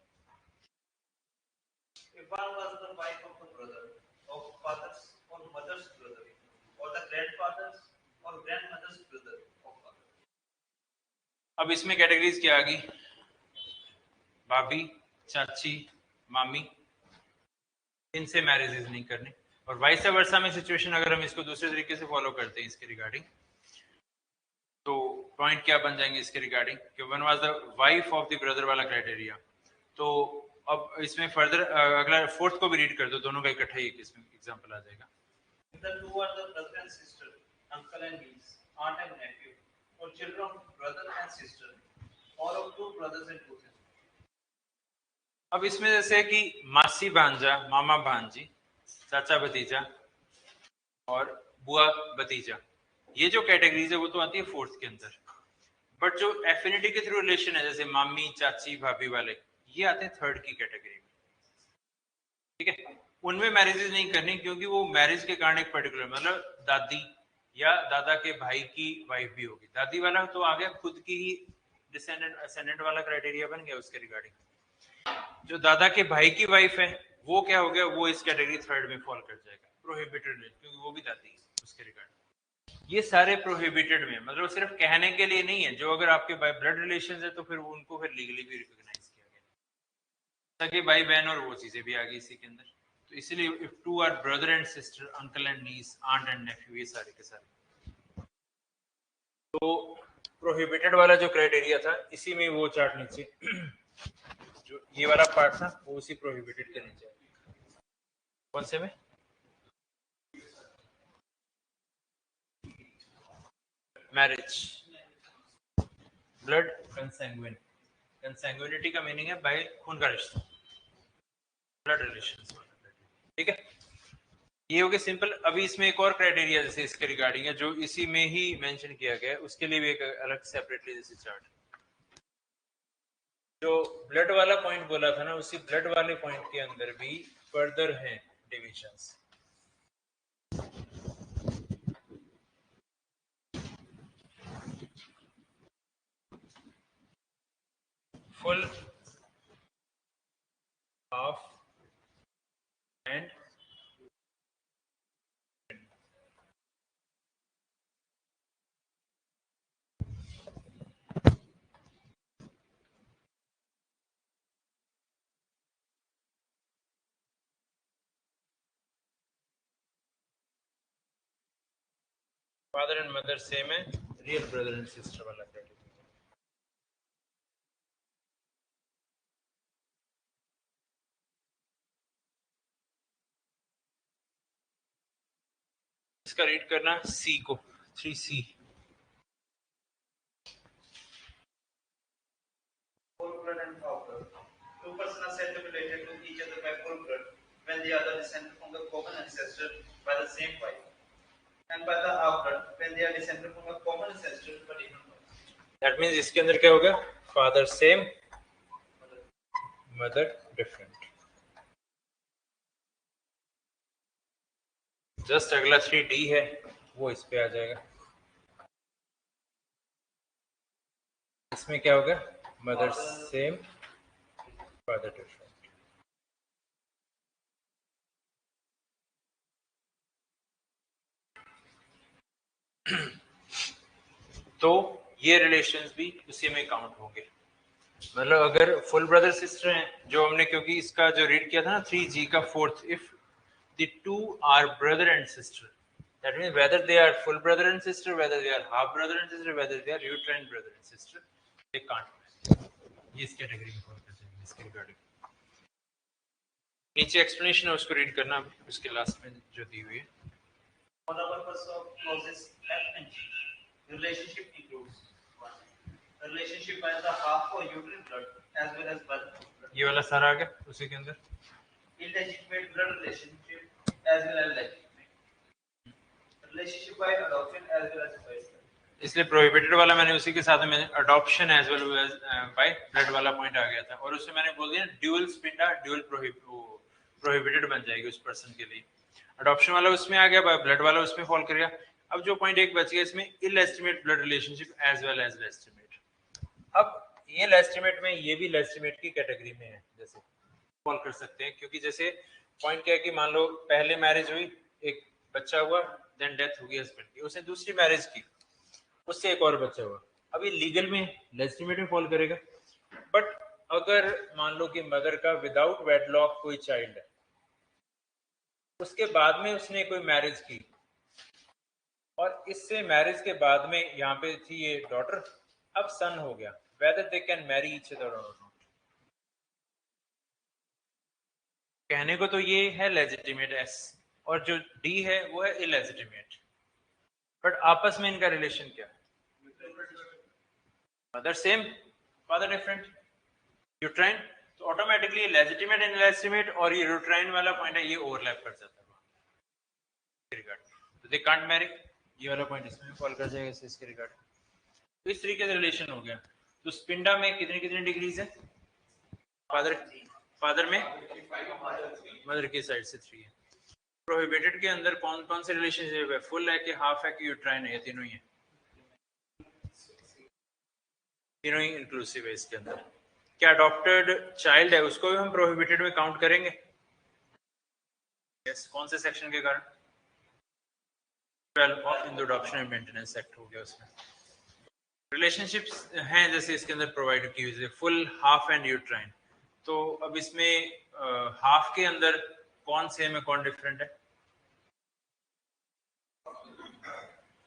If one was the wife of the brother, of father's or mother's brother, or the grandfather's or grandmother's brother of father. अब इसमें कैटेगरीज क्या आ गई, भाभी, चाची, मामी, इनसे मैरिजेस नहीं करने। और वाइस वर्सा में सिचुएशन अगर हम इसको दूसरे तरीके से फॉलो करते हैं इसके रिगार्डिंग, तो पॉइंट क्या बन जाएंगे इसके रिगार्डिंग कि one was the wife of the brother वाला क्राइटेरिया। तो अब इसमें फर्दर अगला फोर्थ को भी रीड कर दो, दोनों का इकट्ठा ही इसमें एग्जांपल आ जाएगा। If the two are the brother and sister, uncle and niece, aunt and nephew, or children of brother and sister, or of two brothers and two sisters. अब इसमें जैसे कि मासी भांजा, मामा भांजी, चाचा भतीजा और बुआ भतीजा, ये जो कैटेगरीज है वो तो आती है फोर्थ के अंदर, बट जो एफिनिटी के थ्रू रिलेशन है जैसे मामी, चाची, भाभी वाले, ये आते हैं थर्ड की कैटेगरी में। ठीक है, उनमें मैरिजेस नहीं करनी क्योंकि वो मैरिज के कारण एक पर्टिकुलर मतलब दादी या दादा के भाई की वाइफ भी होगी। दादी वाला तो आ गया खुद की ही डिसेंडेंट असेंडेंट वाला क्राइटेरिया बन गया उसके रिगार्डिंग। जो दादा के भाई की वाइफ है वो क्या हो गया, वो इस कैटेगरी थर्ड में फॉल कर जाएगा, प्रोहिबिटेड, क्योंकि वो भी दादी है उसके रिगार्डिंग। ये सारे प्रोहिबिटेड में, मतलब सिर्फ कहने के लिए नहीं है, जो अगर आपके बाय ब्लड रिलेशंस है तो फिर उनको फिर लीगली भी रिकॉग्नाइज किया गया, सगे भाई बहन और वो चीजें भी आ गई इसी के अंदर। तो इसलिए if two are brother and sister, uncle and niece, aunt and nephew, ये सारे के सारे। तो प्रोहिबिटेड वाला जो क्राइटेरिया था इसी में वो चार्ट नीचे जो ये वाला पार्ट था वो उसी प्रोहिबिटेड के नीचे। कौन से में? मैरिज, ब्लड कंसैंग्विन, कंसैंग्विनिटी का मीनिंग है भाई खून का रिश्ता, ब्लड रिलेशंस वाला। ठीक है, ये हो गया सिंपल। अभी इसमें एक और क्राइटेरिया जैसे इसके रिगार्डिंग है जो इसी में ही मेंशन किया गया है, उसके लिए भी एक अलग सेपरेटली जैसे चार्ट। जो ब्लड वाला पॉइंट बोला था ना, उसी ब्लड वाले पॉइंट के अंदर भी फर्दर हैं divisions. Full, half and father and mother same है, रियल ब्रदर एंड सिस्टर वाला क्राइटेरिया। इसका रीड करना सी को, 3C। Full blood and half blood. Two persons are said to be related to each other by full blood when they are descended from the common ancestor by the same wife, and by the half blood when they are descended from a common ancestor but different wife. That means इसके अंदर क्या होगा, father same, mother different. Just अगला 3D है वो इस पे आ जाएगा। इसमें क्या होगा? Mother same father different. तो ये रिलेशंस भी उसी में काउंट होंगे। मतलब अगर फुल ब्रदर सिस्टर हैं जो हमने, क्योंकि इसका जो रीड किया था ना 3G का fourth, if the two are brother and sister, that means whether they are full brother and sister, whether they are half brother and sister, whether they are uterine brother and sister, they can't. ये इस category में fall करते हैं इसके regarding. नीचे explanation है उसको read करना, उसके लास्ट में जो दी हुई है। For the purpose of clauses F and G, relationship includes one, the relationship by the half for uterine blood as well as by the blood. ये वाला सारा आ गया उसी के अंदर। Illegitimate blood relationship as well as legitimate. Relationship by adoption as well as by blood. इसलिए prohibited वाला मैंने उसी के साथ में adoption as well as by blood वाला पॉइंट आ गया था, और उसमें मैंने बोल दिया ड्यूअल स्पिंडा ड्यूअल प्रोहिबिटेड बन जाएगी उस पर्सन के लिए। अडॉप्शन वाला उसमें आ गया, ब्लड वाला उसमें फॉल करेगा। अब जो पॉइंट एक बच गया इसमें, illegitimate blood relationship as well as legitimate. अब ये लेस्टिमेट में, ये भी लेस्टिमेट की कैटेगरी में है, जैसे फॉल कर सकते हैं, क्योंकि जैसे पॉइंट क्या है कि मान लो पहले मैरिज हुई, एक बच्चा हुआ, देन डेथ होगी हस्बैंड की, उसने दूसरी मैरिज की, उससे एक और बच्चा हुआ। अब ये लीगल में लेस्टिमेट में फॉल करेगा। बट अगर मान लो कि मदर का विदाउट वेडलॉक कोई चाइल्ड है, उसके बाद में उसने कोई मैरिज की, और इससे मैरिज के बाद में यहाँ पे थी ये डॉटर, अब सन हो गया, whether they can marry each other और नॉट। कहने को तो ये है लेजिटिमेट एस, और जो डी है वो है इलेजिटिमेट, बट आपस में इनका रिलेशन क्या है? Mother same father different, uterine, तो ऑटोमेटिकली लेजिटिमेट एंड इलेजिटिमेट और ये यूट्राइन वाला पॉइंट है, ये ओवरलैप कर जाता है रिगार्ड, तो दे कांट मैरी। ये वाला पॉइंट इसमें फॉल कर जाएगा इसके रिगार्ड। तो इस तरीके से रिलेशन हो गया। तो स्पिंडा में कितनी कितनी डिग्रीज है? फादर में मदर की साइड से 3 है। प्रोहिबिटेड के अंदर कौन कौन से रिलेशनशिप है? फुल है कि हाफ है कि यूट्राइन है? ये तीनों ही है, तीनों ही इंक्लूसिव है इसके अंदर। क्या अडॉप्टेड चाइल्ड है उसको भी हम प्रोहिबिटेड में काउंट करेंगे? यस। कौन से सेक्शन के कारण? 12 of Indo adoption and maintenance act हो गया। उसमें रिलेशनशिप्स हैं जैसे इसके अंदर प्रोवाइड की हुई है, फुल, हाफ एंड यूट्राइन। तो अब इसमें हाफ के अंदर कौन सेम है कौन डिफरेंट है?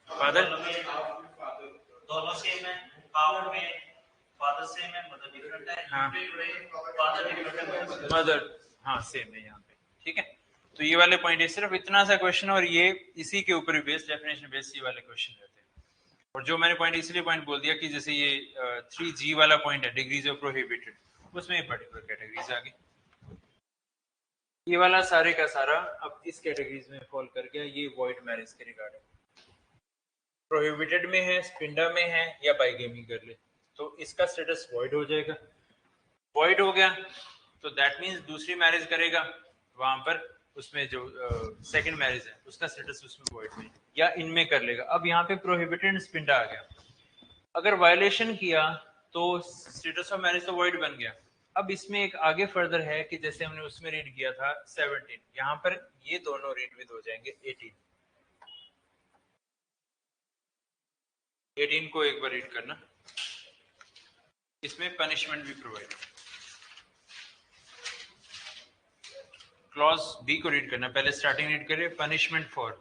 फादर दोनों सेम है, हाफ में फादर सेम है, मदर डिफरेंट है। हाँ। फादर डिफरेंट है, मदर हाँ सेम है यहाँ पे, ठीक है। तो ये वाले पॉइंट है, सिर्फ इतना सा क्वेश्चन, और ये इसी के ऊपर बेस्ड, डेफिनेशन बेस्ड ये वाले क्वेश्चन रहते हैं। और जो मैंने पॉइंट इसलिए पॉइंट बोल दिया कि जैसे ये 3G वाला पॉइंट है, डिग्रीज ऑफ प्रोहिबिटेड, उसमें ये पर्टिकुलर कैटेगरीज आ गई। ये वाला सारे का सारा अब इस कैटेगरीज में फॉल कर गया। ये वॉइड मैरिज के रिगार्डिंग प्रोहिबिटेड में है, स्पिंडा में है, या बाइगेमी कर ले, तो इसका स्टेटस वॉइड हो जाएगा। वॉइड हो गया तो दैट मींस दूसरी मैरिज करेगा वहां पर, उसमें जो सेकंड मैरिज है उसका स्टेटस उसमें वॉइड नहीं, या इनमें कर लेगा। अब यहाँ पे प्रोहिबिटेड स्पिंडा आ गया, अगर वायलेशन किया तो स्टेटस ऑफ मैरिज तो वॉइड बन गया। अब इसमें एक आगे फर्दर है कि जैसे हमने उसमें रीड किया था 17, यहाँ पर ये दोनों रीड विद हो जाएंगे 18 को एक बार रीड करना, इसमें पनिशमेंट भी प्रोवाइड। क्लॉज बी को रीड करना, पहले स्टार्टिंग रीड करिए, punishment for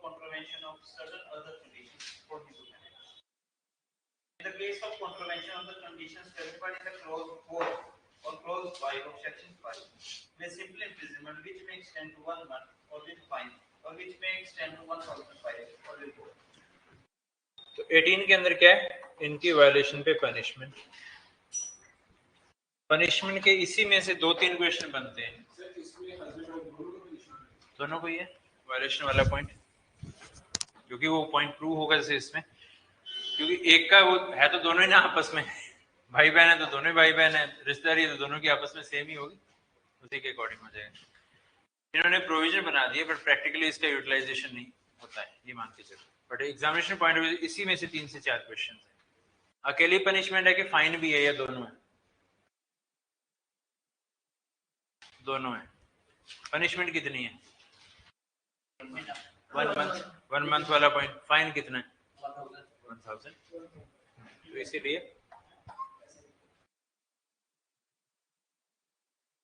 contravention of certain other conditions for disobedience. In the case of contravention of the conditions specified in the clause 4 or clause 5 of section 5, may simple imprisonment which may extend to 1 month or with fine, or which may extend to 1,005 or with both. तो 18 के अंदर क्या है? इनकी violation पे punishment. Punishment के इसी में से 2-3 क्वेश्चन बनते हैं, दोनों को ही है वायलेशन वाला पॉइंट, क्योंकि वो पॉइंट प्रूव होगा जैसे इसमें, क्योंकि एक का वो है तो दोनों ही ना आपस में, भाई बहन है तो दोनों ही भाई बहन है, रिश्तेदारी है तो दोनों की आपस में सेम ही होगी, उसी के अकॉर्डिंग हो जाएगा। इन्होंने प्रोविजन बना दिए बट प्रैक्टिकली इसका यूटिलाइजेशन नहीं होता है, ये मान के चलो। But examination point of view इसी में से 3 से 4 क्वेश्चन है। अकेली पनिशमेंट है कि फाइन भी है या दोनों है? दोनों है। पनिशमेंट कितनी है? 1 मंथ वाला पॉइंट। फाइन कितना है? 1000। तो इसीलिए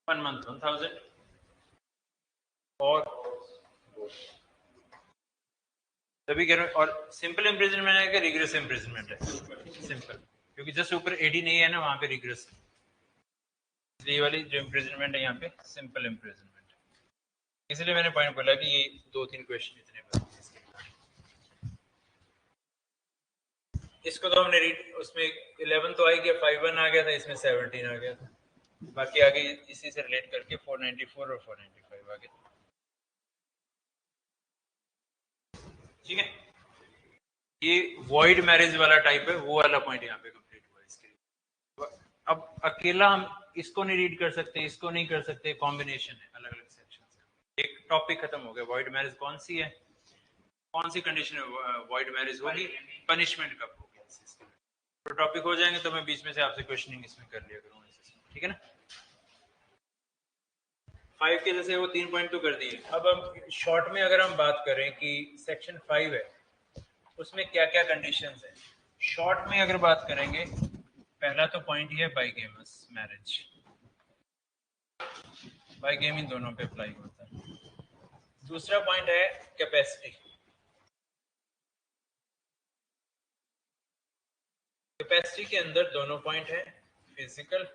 1 मंथ 1000 और तभी कह रहे हैं। और सिंपल इम्प्रिजनमेंट है कि रिग्रेस इम्प्रिजनमेंट है? सिंपल, क्योंकि जस्ट ऊपर 80 नहीं है ना, वहां पे रिग्रेस है, इसलिए वाली जो इम्प्रिजनमेंट है यहाँ पे सिंपल इम्प्रिजनमेंट है। इसलिए मैंने पॉइंट बोला कि ये 2-3 क्वेश्चन इतने बनते हैं इसके। इसको तो हमने रीड उसमें 11 तो आ गया, 5-1 आ गया था, इसमें 17 आ गया था, बाकी आगे इसी से रिलेट करके 494 और 495 आ गया। ठीक है, ये वॉइड मैरिज वाला टाइप है, वो वाला पॉइंट यहाँ पे कंप्लीट हुआ इसके लिए। अब अकेला हम इसको नहीं रीड कर सकते, इसको नहीं कर सकते, कॉम्बिनेशन है अलग अलग सेक्शन। एक टॉपिक खत्म हो गया। वॉइड मैरिज कौन सी है, कौन सी कंडीशन में वॉइड मैरिज होगी, पनिशमेंट कब होगी, तो टॉपिक हो जाएंगे तो मैं बीच में से आपसे क्वेश्चनिंग इसमें कर लिया करूंगा। ठीक है ना। 5 के जैसे वो 3 पॉइंट तो कर दिए। अब हम शॉर्ट में अगर हम बात करें कि सेक्शन 5 है उसमें क्या क्या कंडीशंस है, शॉर्ट में अगर बात करेंगे, पहला तो पॉइंट ही है बाइगेमस मैरिज। बाइगेमी दोनों पे अप्लाई होता है। दूसरा पॉइंट है कैपेसिटी। कैपेसिटी के अंदर दोनों पॉइंट है, physical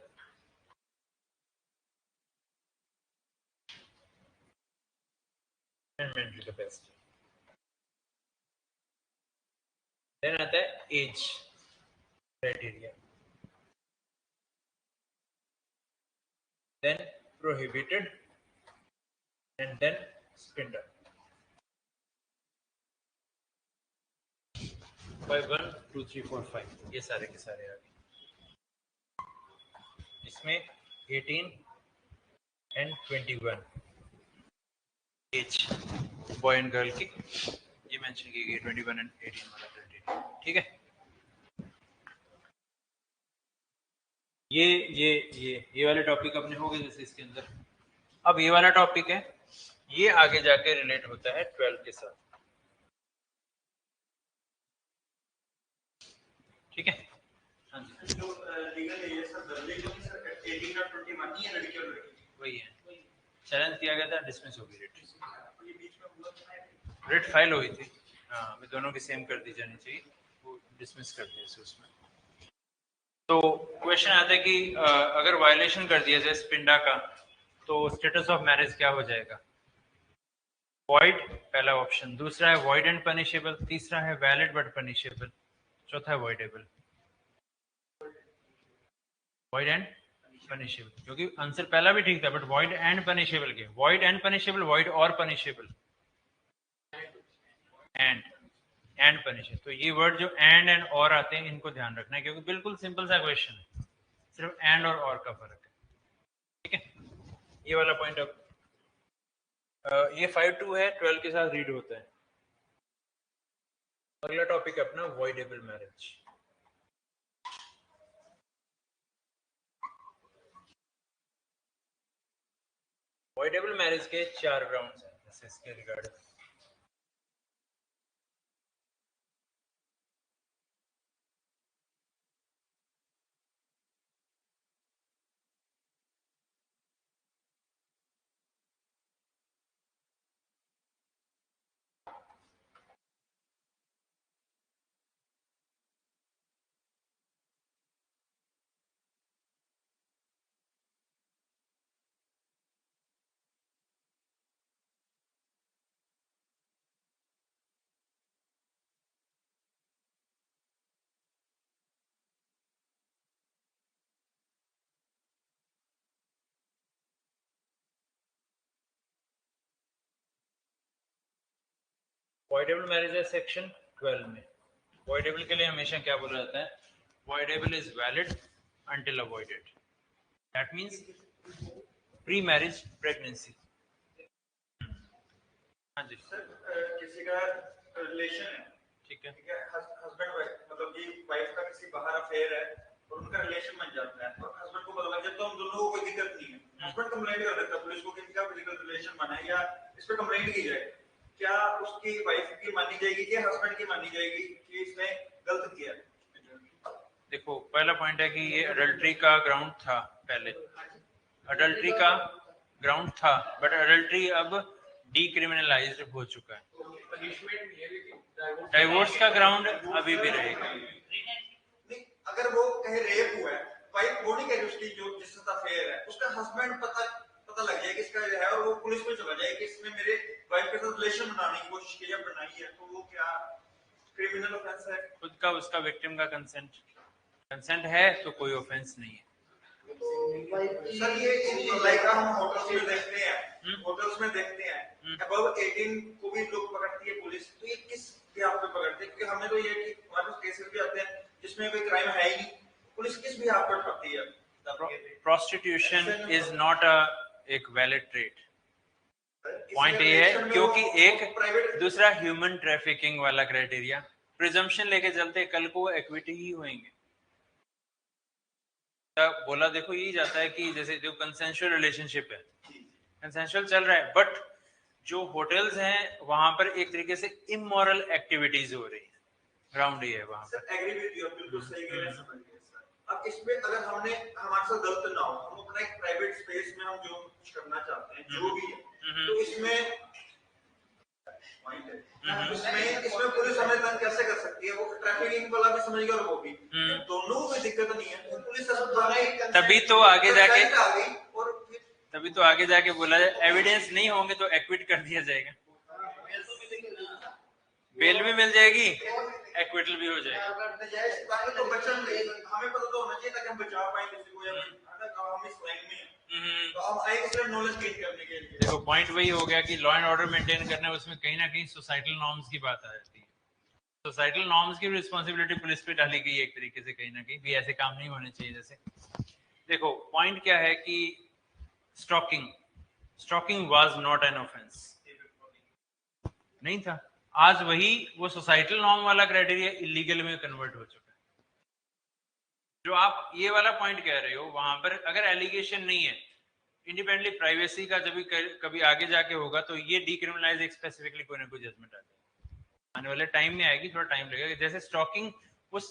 and mental capacity. Then आता है age criteria, then prohibited and then spinner by 1 2 3 4 5 ये सारे के सारे आ गए। इसमें 18 and 21 age boy and girl की ये मेंशन की गई, 21 and 18 वाला क्राइटेरिया। ठीक है, ये वाले टॉपिक अपने हो गए जैसे इसके अंदर। अब ये वाला टॉपिक है, ये आगे जाके रिलेट होता है 12 के साथ। ठीक है, हाँ जी, जो लीगल है ये सब दर्जे जो है सर 18 और 21 ही है, लड़की और लड़की वही है। चैलेंज किया गया था, डिसमिस हो गई रिट। ये बीच में रिट फाइल हुई थी, हाँ, अभी दोनों की सेम कर दी जानी चाहिए, वो डिसमिस कर दिया उसमें। तो क्वेश्चन आता है कि अगर वायलेशन कर दिया जाए स्पिंडा का तो स्टेटस ऑफ मैरिज क्या हो जाएगा? वॉइड पहला ऑप्शन, दूसरा है वॉइड एंड पनिशेबल, तीसरा है वैलिड बट पनिशेबल, चौथा है वॉइडेबल। वॉइड एंड पनिशेबल, क्योंकि आंसर पहला भी ठीक था बट वॉइड एंड पनिशेबल के, वॉइड एंड पनिशेबल, वॉइड और पनिशेबल, एंड पनिशेबल। तो ये वर्ड जो एंड और आते हैं इनको ध्यान रखना है, क्योंकि बिल्कुल सिंपल सा क्वेश्चन है, सिर्फ एंड और का फर्क है। ठीक है, ये वाला पॉइंट। अब ये 5-2 है, 12 के साथ रीड होता है। अगला टॉपिक अपना वॉइडेबल मैरिज। वॉइडेबल मैरिज के 4 ग्राउंड्स हैं जैसे इसके रिगार्डिंग। वॉइडेबल मैरिज है सेक्शन 12 में। वॉइडेबल के लिए हमेशा क्या बोला जाता है? Voidable is valid until avoided. That means pre-marriage pregnancy. हाँ जी सर किसी का रिलेशन है, ठीक है, हस्बैंड वाइफ, मतलब कि वाइफ का किसी बाहर अफेयर है और उनका रिलेशन बन जाता है और हस्बैंड को पता लग जाए तो हम दोनों को कोई दिक्कत नहीं है, हस्बैंड कंप्लेंट कर देता है पुलिस को कि इनका फिजिकल रिलेशन बना है या इस पे कंप्लेंट की जाए, क्या उसकी वाइफ की मानी जाएगी कि हस्बैंड की मानी जाएगी कि इसने गलत किया? देखो पहला पॉइंट है कि ये अडल्ट्री का ग्राउंड था, पहले अडल्ट्री का ग्राउंड था, बट अडल्ट्री अब डीक्रिमिनलाइज्ड हो चुका है। डाइवोर्स का ग्राउंड अभी भी रहेगा। नहीं, अगर वो कहे रेप हुआ है, वाइफ वो नहीं कह रही उसकी जो जिससे अफेयर है, उसका हस्बैंड पता लग जाए कि इसका है और वो पुलिस में चला जाए कि इसने मेरे वाइफ के साथ रिलेशन बनाने की कोशिश की या बनाई है, तो वो क्या क्रिमिनल ऑफेंस है? खुद का उसका विक्टिम का कंसेंट है तो कोई ऑफेंस नहीं है। सर ये लाइक हम होटल्स में देखते हैं अबव 18 को भी लोग पकड़ती है पुलिस, तो ये किस बिहाफ पे पकड़ते हैं? क्योंकि हमें तो ये कि हमारे पास केसेस भी आते हैं जिसमें कोई क्राइम है ही नहीं, पुलिस किस बिहाफ पर पकड़ती है? प्रोस्टिट्यूशन इज नॉट एक वैलिड ट्रेड। पॉइंट ये है क्योंकि एक दूसरा ह्यूमन ट्रैफिकिंग वाला क्राइटेरिया प्रिजम्पशन लेके चलते, कल को एक्विटी ही होंगे। तब बोला देखो यही जाता है कि जैसे जो कंसेंशुअल रिलेशनशिप है, कंसेंशुअल चल रहा है, बट जो होटल्स हैं वहां पर एक तरीके से इमोरल एक्टिविटीज हो रही है, ग्राउंड ही है वहां पर। सर एग्री विद यू, बिल्कुल सही कह रहे हैं, समझ गए सर। अब इसमें अगर हमने हमारे साथ गलत ना हो, हम अपना एक प्राइवेट स्पेस में हम जो कुछ करना चाहते हैं जो भी है, तो इसमें इसमें पुलिस हमें तंग कैसे कर सकती है? वो ट्रैफिकिंग वाला भी समझ गया और वो भी, दोनों में दिक्कत नहीं है, पुलिस तभी तो आगे जाके और तभी तो आगे जाके बोला जाए एविडेंस नहीं होंगे तो एक्विट कर दिया जाएगा, बेल भी मिल जाएगी, एक्विटल भी हो जाएगा। तो बचन हमें पता तो होना चाहिए ताकि हम बचा पाए किसी को, या हम इस लाइन में तो हम आए इसलिए नॉलेज गेन करने के लिए। देखो पॉइंट वही हो गया कि लॉ एंड ऑर्डर मेंटेन करना है, उसमें कहीं ना कहीं सोसाइटल नॉर्म्स की बात आ जाती है। सोसाइटल नॉर्म्स की रिस्पॉन्सिबिलिटी पुलिस पे डाली गई है एक तरीके से, कहीं ना कहीं भी ऐसे काम नहीं होने चाहिए। जैसे देखो पॉइंट क्या है कि stalking was not an offence, नहीं था। आज वही वो सोसाइटल नॉर्म वाला क्राइटेरिया इलीगल में कन्वर्ट हो चुका है। जो आप ये वाला पॉइंट कह रहे हो, वहां पर अगर एलिगेशन नहीं है, इंडिपेंडेंटली प्राइवेसी का जब भी कभी आगे जाके होगा तो ये डीक्रिमिनलाइज एक स्पेसिफिकली कोई ना कोई जजमेंट आ जाएगा, आने वाले टाइम में आएगी, थोड़ा टाइम लगेगा। जैसे स्टॉकिंग उस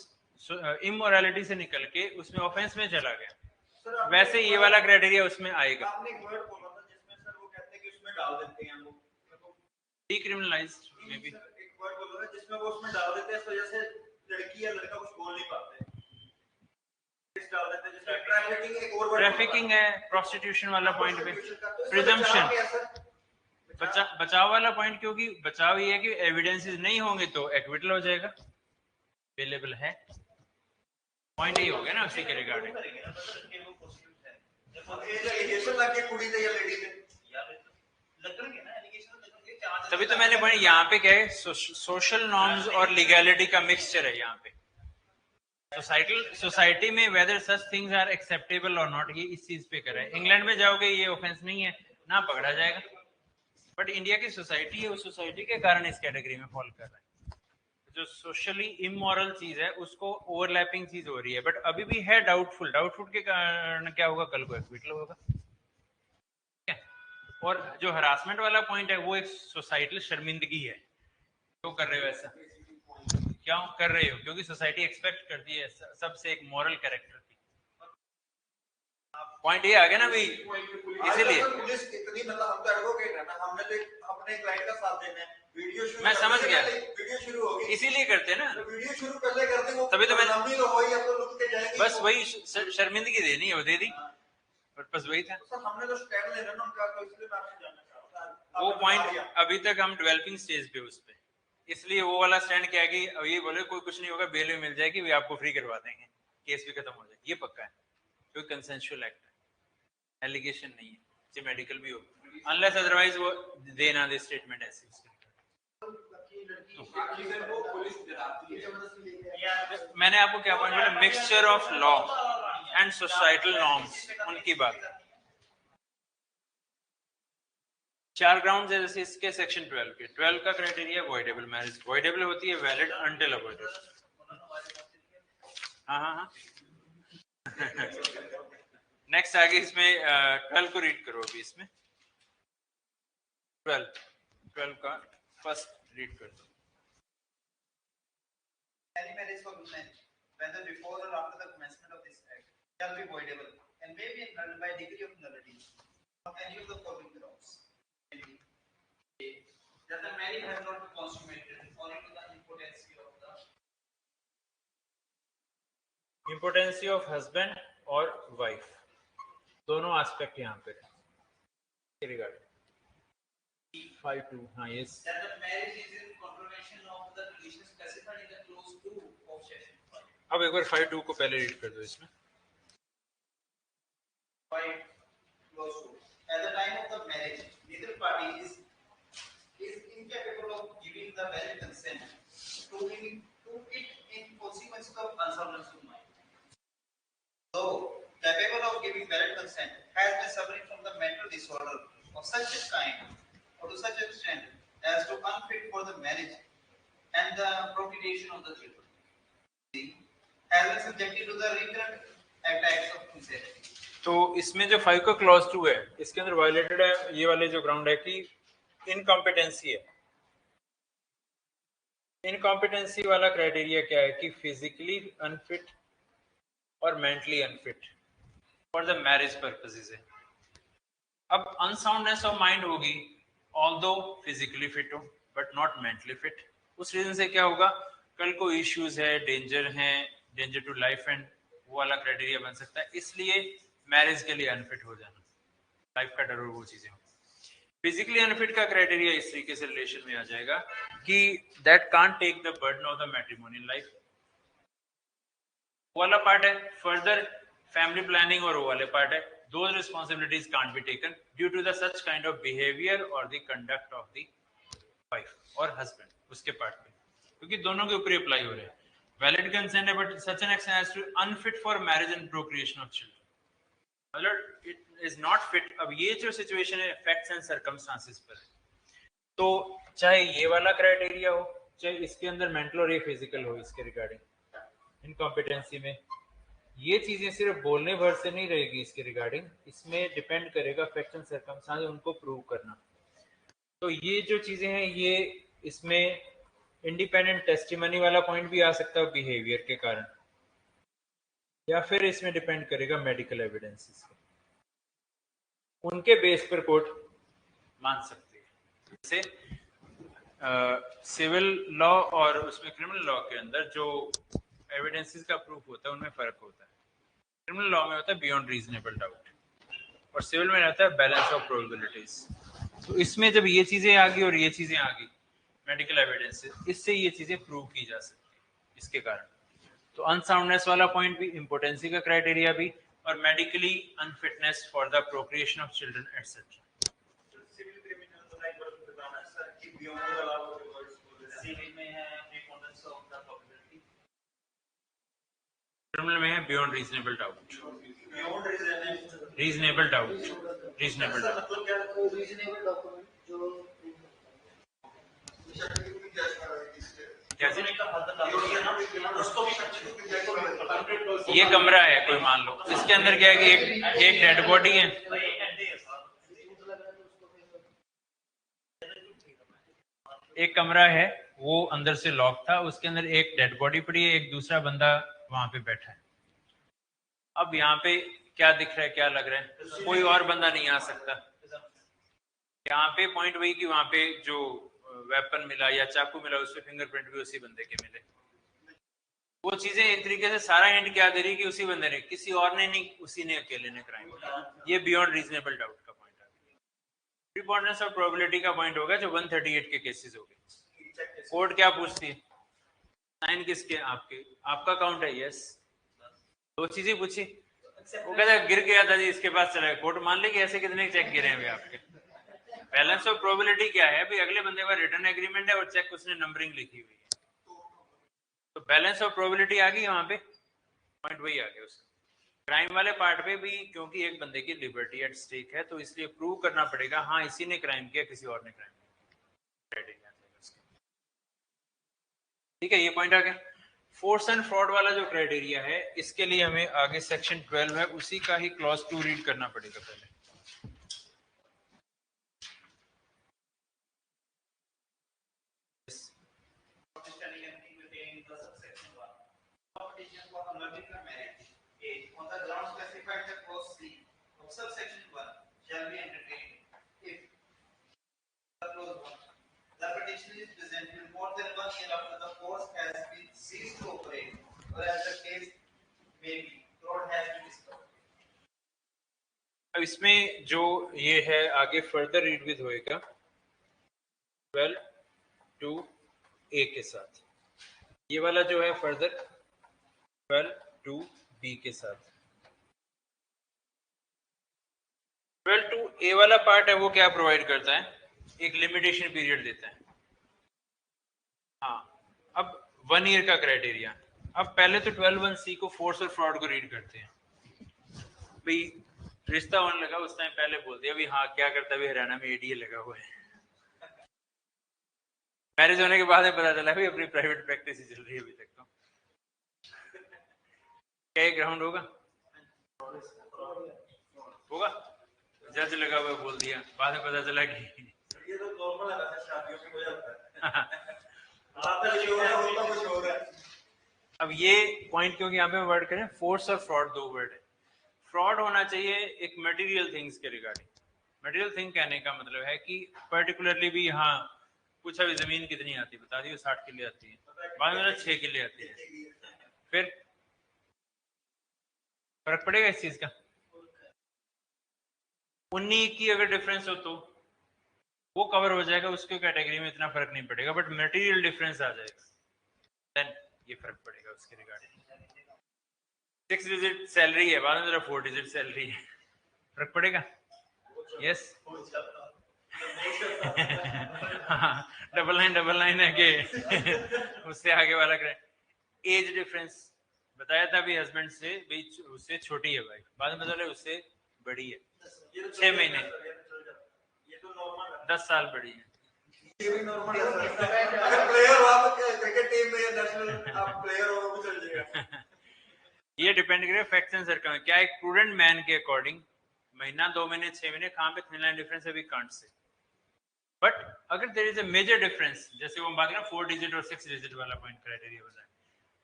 इमोरालिटी से निकल के उसमें ऑफेंस में चला गया, वैसे ये वाला क्राइटेरिया उसमें आएगा। आपने एक वर्ड बोला था जिसमें सर वो कहते हैं कि उसमें डाल देते हैं वो डीक्रिमिनलाइज्ड में भी एक वर्ड बोला था जिसमें वो उसमें डाल देते हैं, इस वजह से लड़की या लड़का कुछ बोल नहीं पाते, इस डाल देते हैं जिसमें ट्रैफिकिंग एक और वर्ड ट्रैफिकिंग है, प्रोस्टिट्यूशन वाला पॉइंट पे प्रिजम्पशन, बचाव वाला पॉइंट, क्योंकि बचाव ये है कि एविडेंसेस नहीं होंगे तो एक्विटल हो जाएगा, अवेलेबल है। पॉइंट यही हो गया ना उसी के रिगार्डिंग। तभी तो मैंने पॉइंट यहाँ पे क्या है, सोशल नॉर्म्स और लीगैलिटी का मिक्सचर है यहाँ पे। सोसाइटी में whether such things are acceptable और नॉट, ये इस चीज पे कर रहा है। इंग्लैंड में जाओगे ये ऑफेंस नहीं है ना, पकड़ा जाएगा, बट इंडिया की सोसाइटी है, उस सोसाइटी के कारण इस कैटेगरी में फॉल कर रहा है। जो सोशली इमोरल चीज है उसको ओवरलैपिंग चीज हो रही है, बट अभी भी है डाउटफुल के कारण क्या होगा, कल को एक्विटल होगा। और जो हरासमेंट वाला पॉइंट है वो एक सोसाइटल शर्मिंदगी है, क्यों कर रहे हो ऐसा, क्यों कर रहे हो, क्योंकि सोसाइटी एक्सपेक्ट करती है सबसे एक मॉरल कैरेक्टर की। पॉइंट ये आ गया ना भाई, इसीलिए पुलिस इतनी, मतलब हम तो एडवोकेट है ना, हमने तो अपने क्लाइंट का साथ देना है। वीडियो शुरू, मैं समझ गया, वीडियो शुरू होगी इसीलिए करते हैं ना, तो वीडियो शुरू पहले करते हैं, तभी तो मैंने रुक के जाएंगे, बस वही शर्मिंदगी देनी है, वो दे दी, बस वही था। सर हमने तो स्टैंड लेना ना उनका, तो इसलिए मैं आपसे जानना चाहता था। वो पॉइंट अभी तक हम डेवलपिंग स्टेज पे उस पे, इसलिए वो वाला स्टैंड क्या है कि ये बोले कोई कुछ नहीं होगा, बेल भी मिल जाएगी, वे आपको फ्री करवा देंगे, केस भी खत्म हो जाएगा, ये पक्का है, क्योंकि कंसेंशुअल एक्ट है, एलिगेशन नहीं है, चाहे मेडिकल भी हो, अनलेस अदरवाइज वो दे ना दे स्टेटमेंट ऐसे। मैंने आपको क्या पॉइंट बोला, mixture of law, and societal norms, उनकी बात। 4 ग्राउंड है जैसे इसके सेक्शन 12 के। 12 का क्राइटेरिया वॉइडेबल मैरिज, वॉइडेबल होती है वैलिड अनटिल अबॉर्टेड। हाँ नेक्स्ट आगे इसमें 12 को रीड करो अभी। इसमें 12 का फर्स्ट रीड कर दो। Any marriage for women, whether before or after the commencement of this act, shall be voidable and may be annulled by degree of nullity on any of the following grounds: A, that the marriage has not been consummated owing to the impotency of husband और wife, दोनों aspect यहाँ पे regarding 5(2). हाँ yes, that the marriage is in contravention of the conditions specified in the clause 2 of section 5. अब एक बार 5(2) को पहले read कर दो। इसमें 5 clause 2. At the time of the marriage, neither party is incapable of giving the valid consent to it in consequence of unsoundness of mind. Though capable of giving valid consent, has been suffering from the mental disorder of such a kind or to such extent as to unfit for the marriage and the procreation of the children. C, has been subjected to the recurrent attacks of insanity. तो इसमें जो 5 का clause 2 है, इसके अंदर violated है ये वाले जो ग्राउंड है कि इनकॉम्पिटेंसी है। इनकॉम्पिटेंसी वाला क्राइटेरिया क्या है कि फिजिकली अनफिट और mentally unfit for the marriage purposes है। अब अनसाउंडनेस ऑफ माइंड होगी ऑल्दो फिजिकली फिट हो बट नॉट मेंटली फिट। उस रीजन से क्या होगा, कल को इश्यूज है, डेंजर टू लाइफ एंड वो वाला क्राइटेरिया बन सकता है। इसलिए मैरिज के लिए अनफिट हो जाना, लाइफ का डर और वो चीजें। फिजिकली अनफिट का क्राइटेरिया इस तरीके से रिलेशन में आ जाएगा कि that can't take the burden of the matrimonial life, वो वाला पार्ट है। फर्दर फैमिली प्लानिंग और वो वाले पार्ट है। Those responsibilities can't be taken due to the such kind of behavior or the conduct of the wife or husband, उसके part पे, क्योंकि दोनों के ऊपर अप्लाई हो रहे हैं। Valid consent है but such an extent as to unfit for marriage and procreation of children, मतलब it is not fit। अब ये जो सिचुएशन है facts and circumstances पर है, तो चाहे ये वाला क्राइटेरिया हो, चाहे इसके अंदर मेंटल और ये फिजिकल हो, इसके रिगार्डिंग इनकॉम्पिटेंसी में ये चीजें सिर्फ बोलने भर से नहीं रहेगी। इसके रिगार्डिंग इसमें डिपेंड करेगा फैक्ट्स एंड सर्कमस्टेंस, उनको प्रूव करना। तो ये जो चीजें हैं ये इसमें इंडिपेंडेंट टेस्टिमनी वाला पॉइंट भी आ सकता है बिहेवियर के कारण, या फिर इसमें डिपेंड करेगा मेडिकल एविडेंसेस पे, उनके बेस पर कोर्ट मान सकती है। जैसे सिविल लॉ और उसमें क्रिमिनल लॉ के अंदर जो एविडेंसेस का प्रूफ होता है उनमें फर्क होता है। क्रिमिनल लॉ में होता है बियॉन्ड रीजनेबल डाउट और सिविल में रहता है बैलेंस ऑफ प्रोबेबिलिटीज। तो इसमें जब ये चीजें आ गई और ये चीजें आ गई मेडिकल एविडेंसेस, इससे ये चीजें प्रूव की जा सकती है इसके कारण। तो अनसाउंडनेस वाला पॉइंट भी, इम्पोर्टेंसी का क्राइटेरिया भी, और medically unfitness for the procreation of children etcetera. Civil criminal like sir की beyond the law of reverse civil में है preponderance of the probability, criminal में है beyond reasonable doubt. Beyond reasonable doubt, reasonable doubt मतलब क्या है? Reasonable document जो कैसे का हद लागू है ना, उसको भी ये कमरा है कोई मान लो, इसके अंदर क्या है कि एक डेड बॉडी है, एक कमरा है वो अंदर से लॉक था, उसके अंदर एक डेड बॉडी पड़ी है, एक दूसरा बंदा वहां पे बैठा है। अब यहाँ पे क्या दिख रहा है, क्या लग रहा है, कोई और बंदा नहीं आ सकता। यहाँ पे पॉइंट वही कि वहां पे जो वेपन मिला या चाकू मिला उसपे फिंगरप्रिंट भी उसी बंदे के मिले। वो चीजें एक तरीके से सारा एंड क्या दे रही कि उसी बंदे ने, किसी और ने नहीं, उसी ने अकेले ने क्राइम किया। ये बियॉन्ड रीजनेबल डाउट का पॉइंट आ गया। प्रीपोनेंस और प्रोबेबिलिटी का पॉइंट होगा जो 138 के केसेस हो गए। कोर्ट क्या पूछती है, साइन किसके, आपके, आपका काउंट है, यस, दो चीजें पूछी। वो कहता है गिर गया था जी, इसके पास चला गया। कोर्ट मान ले कि ऐसे कितने चेक गिरे हैं आपके। बैलेंस ऑफ प्रोबेबिलिटी क्या है, अभी अगले बंदे का रिटर्न एग्रीमेंट है और चेक उसने नंबरिंग लिखी हुई है, तो बैलेंस ऑफ प्रोबेबिलिटी आ गई वहां पे, पॉइंट वही आ गया उसका। क्राइम वाले पार्ट पे भी क्योंकि एक बंदे की लिबर्टी एट स्टेक है तो इसलिए प्रूव करना पड़ेगा हाँ इसी ने क्राइम किया, किसी और ने क्राइम किया। ठीक है, ये पॉइंट आ गया। फोर्स एंड फ्रॉड वाला जो क्राइटेरिया है इसके लिए हमें आगे सेक्शन 12 है उसी का ही क्लॉज 2 रीड करना पड़ेगा पहले। Subsection 1 shall be entertained if the petition is presented more than 1 year after the force has been ceased to operate, or as the case may be, fraud has been discovered. अब इसमें जो ये है आगे further read with होएगा 12 to A के साथ, ये वाला जो है फर्दर 12 to B के साथ। 12 to A वाला पार्ट है वो क्या प्रोवाइड करता है, एक लिमिटेशन पीरियड देता है। हाँ, अब 1 ईयर का क्राइटेरिया। अब पहले तो 12(1)(c) को फोर्स और फ्रॉड को रीड करते हैं। भाई रिश्ता होने लगा उस टाइम पहले बोल दिया भी हाँ क्या करता है, हरियाणा में एडीए लगा हुआ है। मैरिज होने के बाद में पता चला भी अपनी प्राइवेट प्रैक्टिस ही चल रही है अभी तक। तो क्या एक राउंड होगा जज लगा हुआ बोल दिया, बाद में पता चला कि ये तो नॉर्मल है, शादियों में हो जाता है। अब ये पॉइंट क्योंकि यहाँ पे वर्ड करें फोर्स और फ्रॉड, दो वर्ड है। फ्रॉड होना चाहिए एक मटेरियल थिंग्स के रिगार्डिंग। मटेरियल थिंग कहने का मतलब है कि पर्टिकुलरली भी हाँ पूछा भी जमीन कितनी आती है, बता दियो 60 किले आती है, बाद में 6 किले आती है, फिर फर्क पड़ेगा इस चीज का। 19 की अगर डिफरेंस हो तो वो कवर हो जाएगा, उसके कैटेगरी में इतना फर्क नहीं पड़ेगा, बट मटेरियल डिफरेंस आ जाएगा देन ये फर्क पड़ेगा उसके रिगार्डिंग। 6 डिजिट सैलरी है, बाद में 4 डिजिट सैलरी है, फर्क पड़ेगा। यस डबल लाइन है कि उससे आगे वाला एज डिफरेंस बताया था भी हस्बैंड से भी उससे छोटी है भाई, बाद में बता रहे उससे बड़ी है 6 महीने, 10 साल बड़ी है। ये भी नॉर्मल है सर। अगर प्लेयर हो आप क्रिकेट टीम में या नेशनल आप प्लेयर हो वो चल जाएगा। ये डिपेंड करे फैक्ट्स एंड सर्कम। क्या एक प्रूडेंट मैन के अकॉर्डिंग महीना 2 महीने 6 महीने कहां पे थिन लाइन डिफरेंस है वी कांट से, बट अगर there is a major difference, जैसे वो बात करें 4 डिजिट और 6 डिजिट वाला पॉइंट क्राइटेरिया बताया,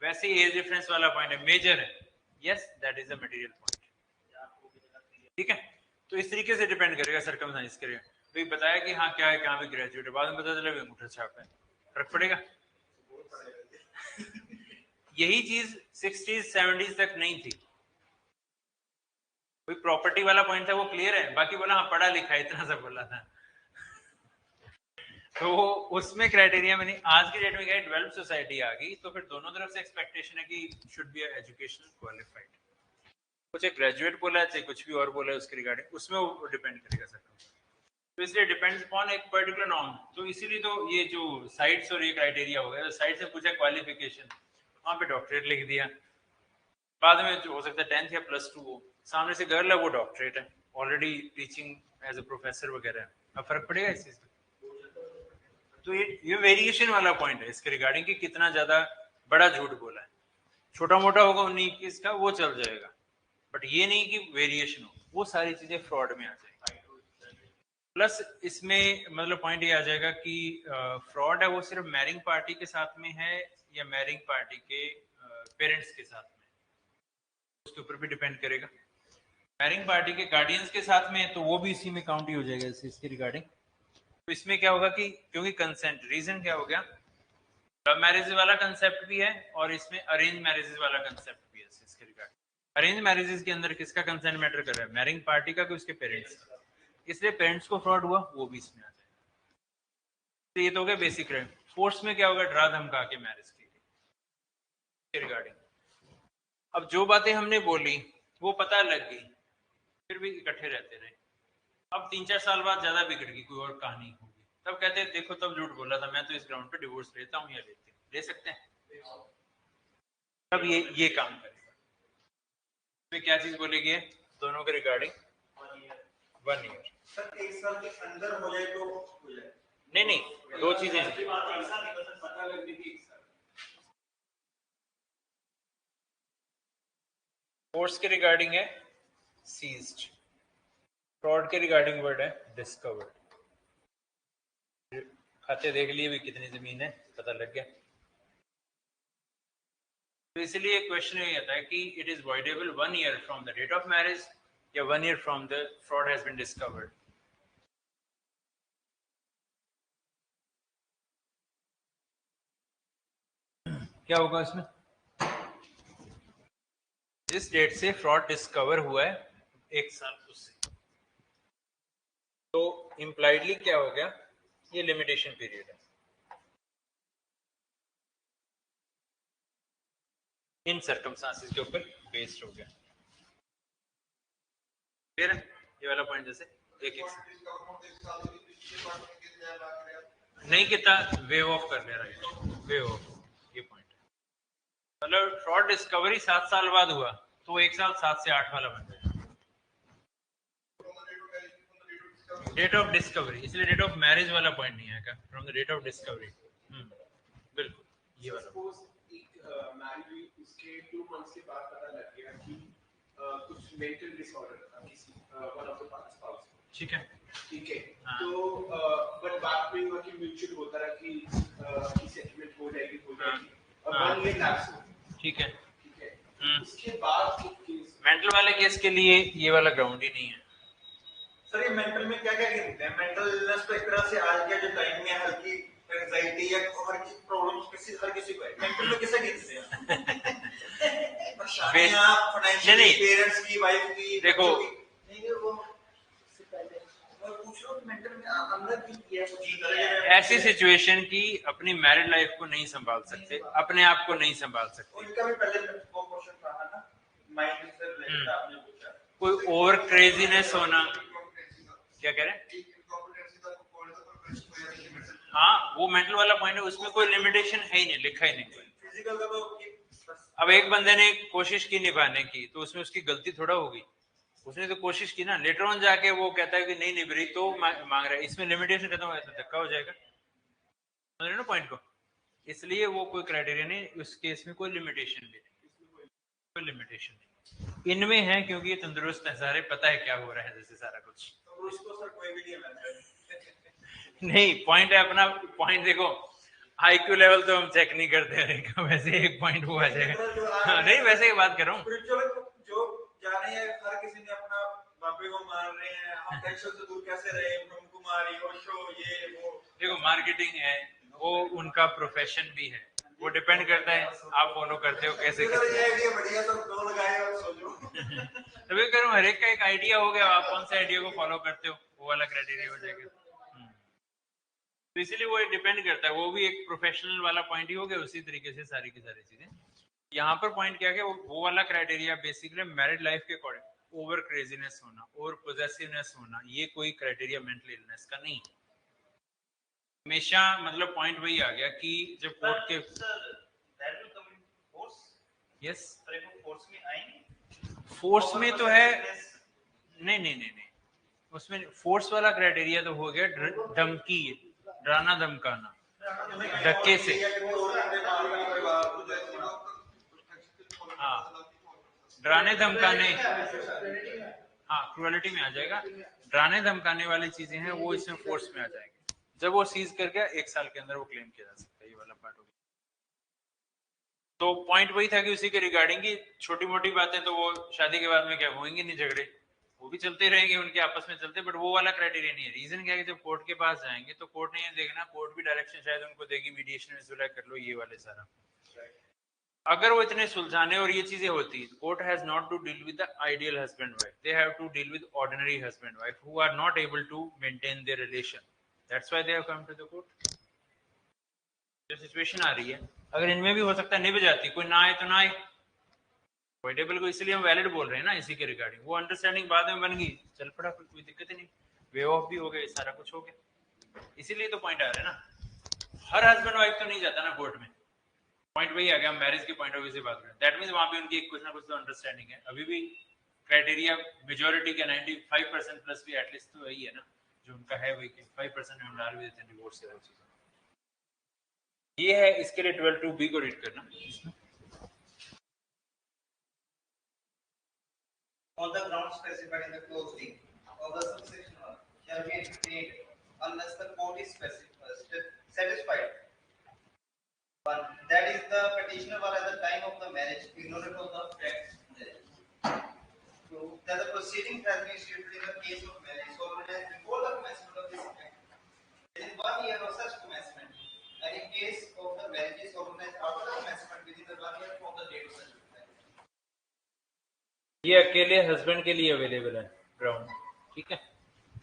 वैसे ही एज डिफरेंस वाला पॉइंट है, मेजर है, yes that is a material point. ठीक है, तो इस तरीके से डिपेंड करेगा सर्कमस्टेंस के लिए। तो बताया कि हाँ क्या है, कहाँ पे ग्रेजुएट है, बाद में पता चला अंगूठा छाप है, फर्क पड़ेगा। यही चीज 60s 70s तक नहीं थी, कोई प्रॉपर्टी वाला पॉइंट था वो क्लियर है, बाकी बोला हाँ पढ़ा लिखा है, इतना सा बोला था। तो उसमें क्राइटेरिया में नहीं, आज की डेट में क्या है, डेवलप सोसाइटी आ गई तो फिर दोनों तरफ से एक्सपेक्टेशन है कि शुड बी एजुकेशनल क्वालिफाइड। कुछ एक ग्रेजुएट बोला है, चाहे कुछ भी और बोला है उसके रिगार्डिंग, उसमें वो डिपेंड करेगा सर। तो इसलिए डिपेंड्स अपॉन एक पर्टिकुलर नॉर्म। तो इसीलिए तो ये जो साइट्स और ये क्राइटेरिया हो गया, तो साइट से पूछा क्वालिफिकेशन, वहाँ पे डॉक्टरेट लिख दिया, बाद में जो हो सकता है 10th या +2 हो, सामने से गर्ल है वो डॉक्टरेट है, already teaching as a professor वगैरह है, अब फर्क पड़ेगा इस चीज में। तो ये वेरिएशन वाला पॉइंट है इसके रिगार्डिंग कि कितना ज्यादा बड़ा झूठ बोला है। छोटा मोटा होगा 19-21 का वो चल जाएगा, बट ये नहीं कि वेरिएशन हो, वो सारी चीजें फ्रॉड में आ जाएगी। प्लस इसमें मतलब पॉइंट ये आ जाएगा कि फ्रॉड है वो सिर्फ मैरिंग पार्टी के साथ में है या मैरिंग पार्टी के पेरेंट्स के साथ में, उसके ऊपर भी डिपेंड करेगा। मैरिंग पार्टी के गार्डियंस के साथ में तो वो भी इसी में काउंट ही हो जाएगा इसके रिगार्डिंग। तो इसमें क्या होगा कि क्योंकि कंसेंट, रीजन क्या हो गया, लव मैरिज वाला कंसेप्ट भी है और इसमें अरेंज मैरिजेस वाला कंसेप्ट भी है इसके रिगार्डिंग। अरेंज मैरिजेस के अंदर किसका कंसेंट मैटर कर रहा है, मैरिंग पार्टी का कि उसके पेरेंट्स का, इसलिए पेरेंट्स को फ्रॉड हुआ वो भी इसमें आ जाएगा। तो ये तो हो गया बेसिक क्राइम। फोर्स में क्या होगा, डरा धमका के मैरिज के रिगार्डिंग। अब जो बातें हमने बोली वो पता लग गई, फिर भी इकट्ठे रहते रहे, अब 3-4 साल बाद ज्यादा बिगड़ गई, कोई और कहानी होगी, तब कहते हैं देखो तब झूठ बोला था, मैं तो इस ग्राउंड पे डिवोर्स लेता हूँ या लेती हूँ, ले सकते हैं, तब ये काम करेगा। क्या चीज बोली गई है दोनों के रिगार्डिंग? 1 ईयर। सर 1 साल के अंदर हो जाए तो हो जाए। नहीं नहीं, दो चीजें हैं। पता लगने की 1 साल। फोर्स के रिगार्डिंग है सीज्ड, फ्रॉड के रिगार्डिंग वर्ड है डिस्कवर्ड। खाते देख लिए भी कितनी जमीन है, पता लग गया। तो इसलिए क्वेश्चन ये आता है कि it is voidable 1 year from the date of marriage या 1 year from the fraud has been discovered. क्या होगा इसमें? जिस डेट से फ्रॉड डिस्कवर हुआ है 1 साल उससे, तो इम्प्लाइडली क्या हो गया, ये लिमिटेशन पीरियड है। इन सर्कमस्टांसेस के ऊपर बेस्ड हो गया। फिर ये वाला पॉइंट जैसे एक नहीं कितना वेव ऑफ कर ले, राइट, वेव ऑफ, ये पॉइंट। मतलब फ्रॉड डिस्कवरी 7 साल बाद हुआ तो 1 साल 7 से 8 वाला बन जाएगा डेट ऑफ डिस्कवरी, इसलिए डेट ऑफ मैरिज वाला पॉइंट नहीं आएगा, from the date of discovery. बिल्कुल ये वाला। सपोज एक मैरिज हुई, उसके 2 मंथ्स के बाद पता लग गया कि कुछ मेंटल डिसऑर्डर था किसी वन ऑफ द स्पाउस। ठीक है। हाँ। तो बट बात में हुआ कि म्यूचुअल होता रहा कि सेटलमेंट हो जाएगी और 1 ईयर लैप्स हो। ठीक है। उसके बाद मेंटल वाले केस के लिए ये वाला ग्राउंड ही नहीं है। सर ये मेंटल में क्या-क्या गिनते हैं? मेंटल इलनेस तो एक तरह से आज के जो टाइम में हल्की एंजाइटी या हर की प्रॉब्लम्स हर किसी को है। मेंटल में किसे गिनते हैं? परेशानियां फाइनेंशियली, पेरेंट्स की, वाइफ की, देखो ऐसी सिचुएशन की अपनी मैरिड लाइफ को नहीं संभाल सकते, अपने आप को नहीं संभाल सकते। उनका भी पहले वो क्वेश्चन था ना, माइंड से रिलेटेड आपने पूछा। कोई ओवर क्रेजीनेस होना, क्या कह रहे हैं? हाँ वो मेंटल वाला पॉइंट है, उसमें कोई लिमिटेशन है ही नहीं, लिखा ही नहीं। फिजिकल का तो अब एक बंदे ने कोशिश की निभाने की तो उसमें उसकी गलती थोड़ा होगी, उसने तो कोशिश की ना, लेटर ऑन जाके वो कहता है कि नहीं निभरी तो मांग रहा है, इसमें लिमिटेशन खत्म हो जाता है, धक्का हो जाएगा। समझ रहे ना पॉइंट को? इसलिए वो कोई क्राइटेरिया नहीं, उस केस में कोई लिमिटेशन भी नहीं, कोई लिमिटेशन नहीं। इनमें है क्योंकि ये तंदुरुस्त है सारे, पता है क्या हो रहा है जैसे सारा कुछ। तो उसको सर कोई भी नहीं मानता नहीं पॉइंट है अपना पॉइंट। देखो आईक्यू लेवल तो हम चेक नहीं करते हैं, वैसे एक पॉइंट वो आ जाएगा। नहीं वैसे ही बात कर रहा हूँ, जो जाने हैं हर किसी ने अपना बापे को मार रहे हैं, हम टेंशन से दूर कैसे रहे, ब्रह्मकुमारी ओशो ये वो। देखो मार्केटिंग है वो उनका प्रोफेशन भी है, वो डिपेंड करता है आप फॉलो करते हो कैसे ये आइडिया बढ़िया, सब दो लगाए और सोचो। तभी करूँ हर एक का एक आइडिया हो गया, आप कौन से आइडिया को फॉलो करते हो वो वाला क्राइटेरिया हो जाएगा। तो इसीलिए वो डिपेंड करता है, वो भी एक प्रोफेशनल वाला पॉइंट ही हो गया, उसी तरीके से सारी की सारी चीजें। यहाँ पर पॉइंट क्या है, वो वाला क्राइटेरिया बेसिकली मैरिड लाइफ के अकॉर्डिंग ओवर क्रेजीनेस होना, ओवर पोजेसिवनेस होना, ये कोई क्राइटेरिया मेंटल इलनेस का नहीं। हमेशा मतलब पॉइंट वही आ गया कि जब कोर्ट के यस फोर्स में तो है, नहीं उसमें फोर्स वाला क्राइटेरिया तो हो गया धमकी, डराना धमकाना, धक्के से। हाँ डराने धमकाने, हाँ क्रूएलिटी में आ जाएगा, डराने धमकाने वाली चीजें हैं वो इसमें फोर्स में आ जाएंगे। जब वो सीज कर गया 1 साल के अंदर वो क्लेम किया जा सकता है, ये वाला पार्ट हो गया। तो पॉइंट वही था कि उसी के रिगार्डिंग की छोटी मोटी बातें तो वो शादी के बाद में क्या होंगे नहीं, झगड़े वो भी चलते रहेंगे, उनके आपस में चलते, बट वो वाला क्राइटेरिया नहीं है। रीजन क्या है कि जब कोर्ट के पास जाएंगे तो कोर्ट ने ये देखना, कोर्ट भी डायरेक्शन शायद उनको देगी मीडिएशन में सुलह कर लो, ये वाले सारा। अगर वो इतने सुलझाने और ये चीजें होती, court has not to deal with the ideal husband wife, they have to deal with ordinary husband wife who are not able to maintain their relation, that's why they have come to the court. जो situation आ रही है अगर इनमें भी हो सकता है निभ जाती, कोई ना आए तो ना आए, अवॉइडेबल को इसलिए हम वैलिड बोल रहे हैं ना इसी के रिगार्डिंग। वो अंडरस्टैंडिंग बाद में बन गई, चल पड़ा, कोई दिक्कत ही नहीं, वे ऑफ भी हो गए, सारा कुछ हो गया। इसीलिए तो पॉइंट आ रहा है ना, हर हस्बैंड वाइफ तो नहीं जाता ना कोर्ट में, पॉइंट वही आ गया, हम मैरिज के पॉइंट ऑफ व्यू से बात करें, दैट मींस वहां पे उनकी कुछ ना कुछ तो अंडरस्टैंडिंग है, अभी भी क्राइटेरिया मेजोरिटी का 95% प्लस भी एटलीस्ट तो वही है ना, जो उनका है वही, 5% हम डाल भी देते हैं डिवोर्स से वो चीज़। ये है इसके लिए 12(2)(b) को रीड करना। On the ground specified in the clause D of the subsection 1 shall be entertained unless the court is satisfied. One, that is the petitioner was at the time of the marriage ignorant of the fact. Two, that the proceeding has been instituted in the case of marriage so long as before the commencement of this act. Within 1 year of such commencement, and in case of the marriage is organized after the commencement within the 1 year from the date of such marriage. ये अकेले husband के लिए available है ground, ठीक है।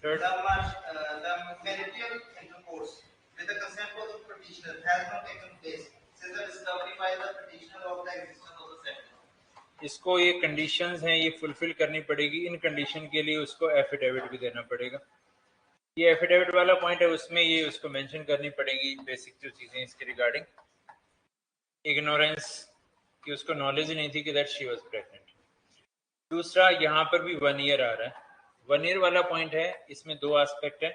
Third, The marital intercourse with the consent of the petitioner has not taken place since the discovery by the petitioner of the existence of the settlement. इसको ये conditions हैं, ये फुलफिल करनी पड़ेगी। इन कंडीशन के लिए उसको एफिडेविट भी देना पड़ेगा। ये एफिडेविट वाला पॉइंट है, उसमें ये उसको मेंशन करनी पड़ेगी बेसिक जो चीजें इसके रिगार्डिंग। इग्नोरेंस कि उसको नॉलेज ही नहीं थी कि दैट शी वाज प्रेग्नेंट। दूसरा, यहाँ पर भी 1 ईयर आ रहा है। 1 ईयर वाला पॉइंट है, इसमें 2 एस्पेक्ट है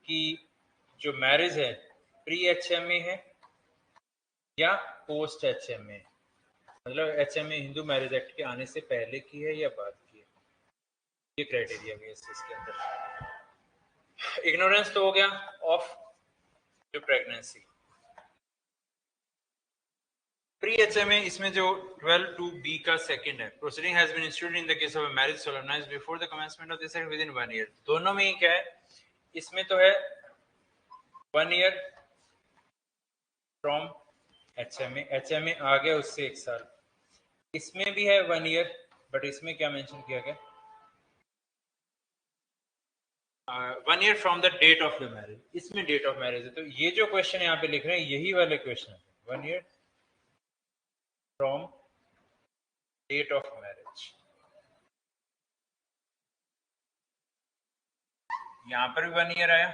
कि जो मैरिज है प्री HMA है या पोस्ट HMA, मतलब HMA हिंदू मैरिज एक्ट के आने से पहले की है या बाद की है, ये क्राइटेरिया भी है इसके अंदर। इग्नोरेंस तो हो गया ऑफ जो प्रेगनेंसी। प्री HMA इसमें जो 12(2)(b) का सेकंड है, proceeding has been instituted in the case of a marriage solemnised before the commencement of this act within 1 year. दोनों में ही क्या है, इसमें तो है 1 ईयर फ्रॉम HMA, HMA आ गया उससे 1 साल। इसमें भी है 1 ईयर, बट इसमें क्या मेंशन किया गया, 1 year from the date of the marriage. इसमें डेट ऑफ मैरिज है, तो ये जो क्वेश्चन यहाँ पे लिख रहे हैं यही वाले क्वेश्चन है, 1 year from date of marriage. यहाँ पर भी 1 ईयर आया,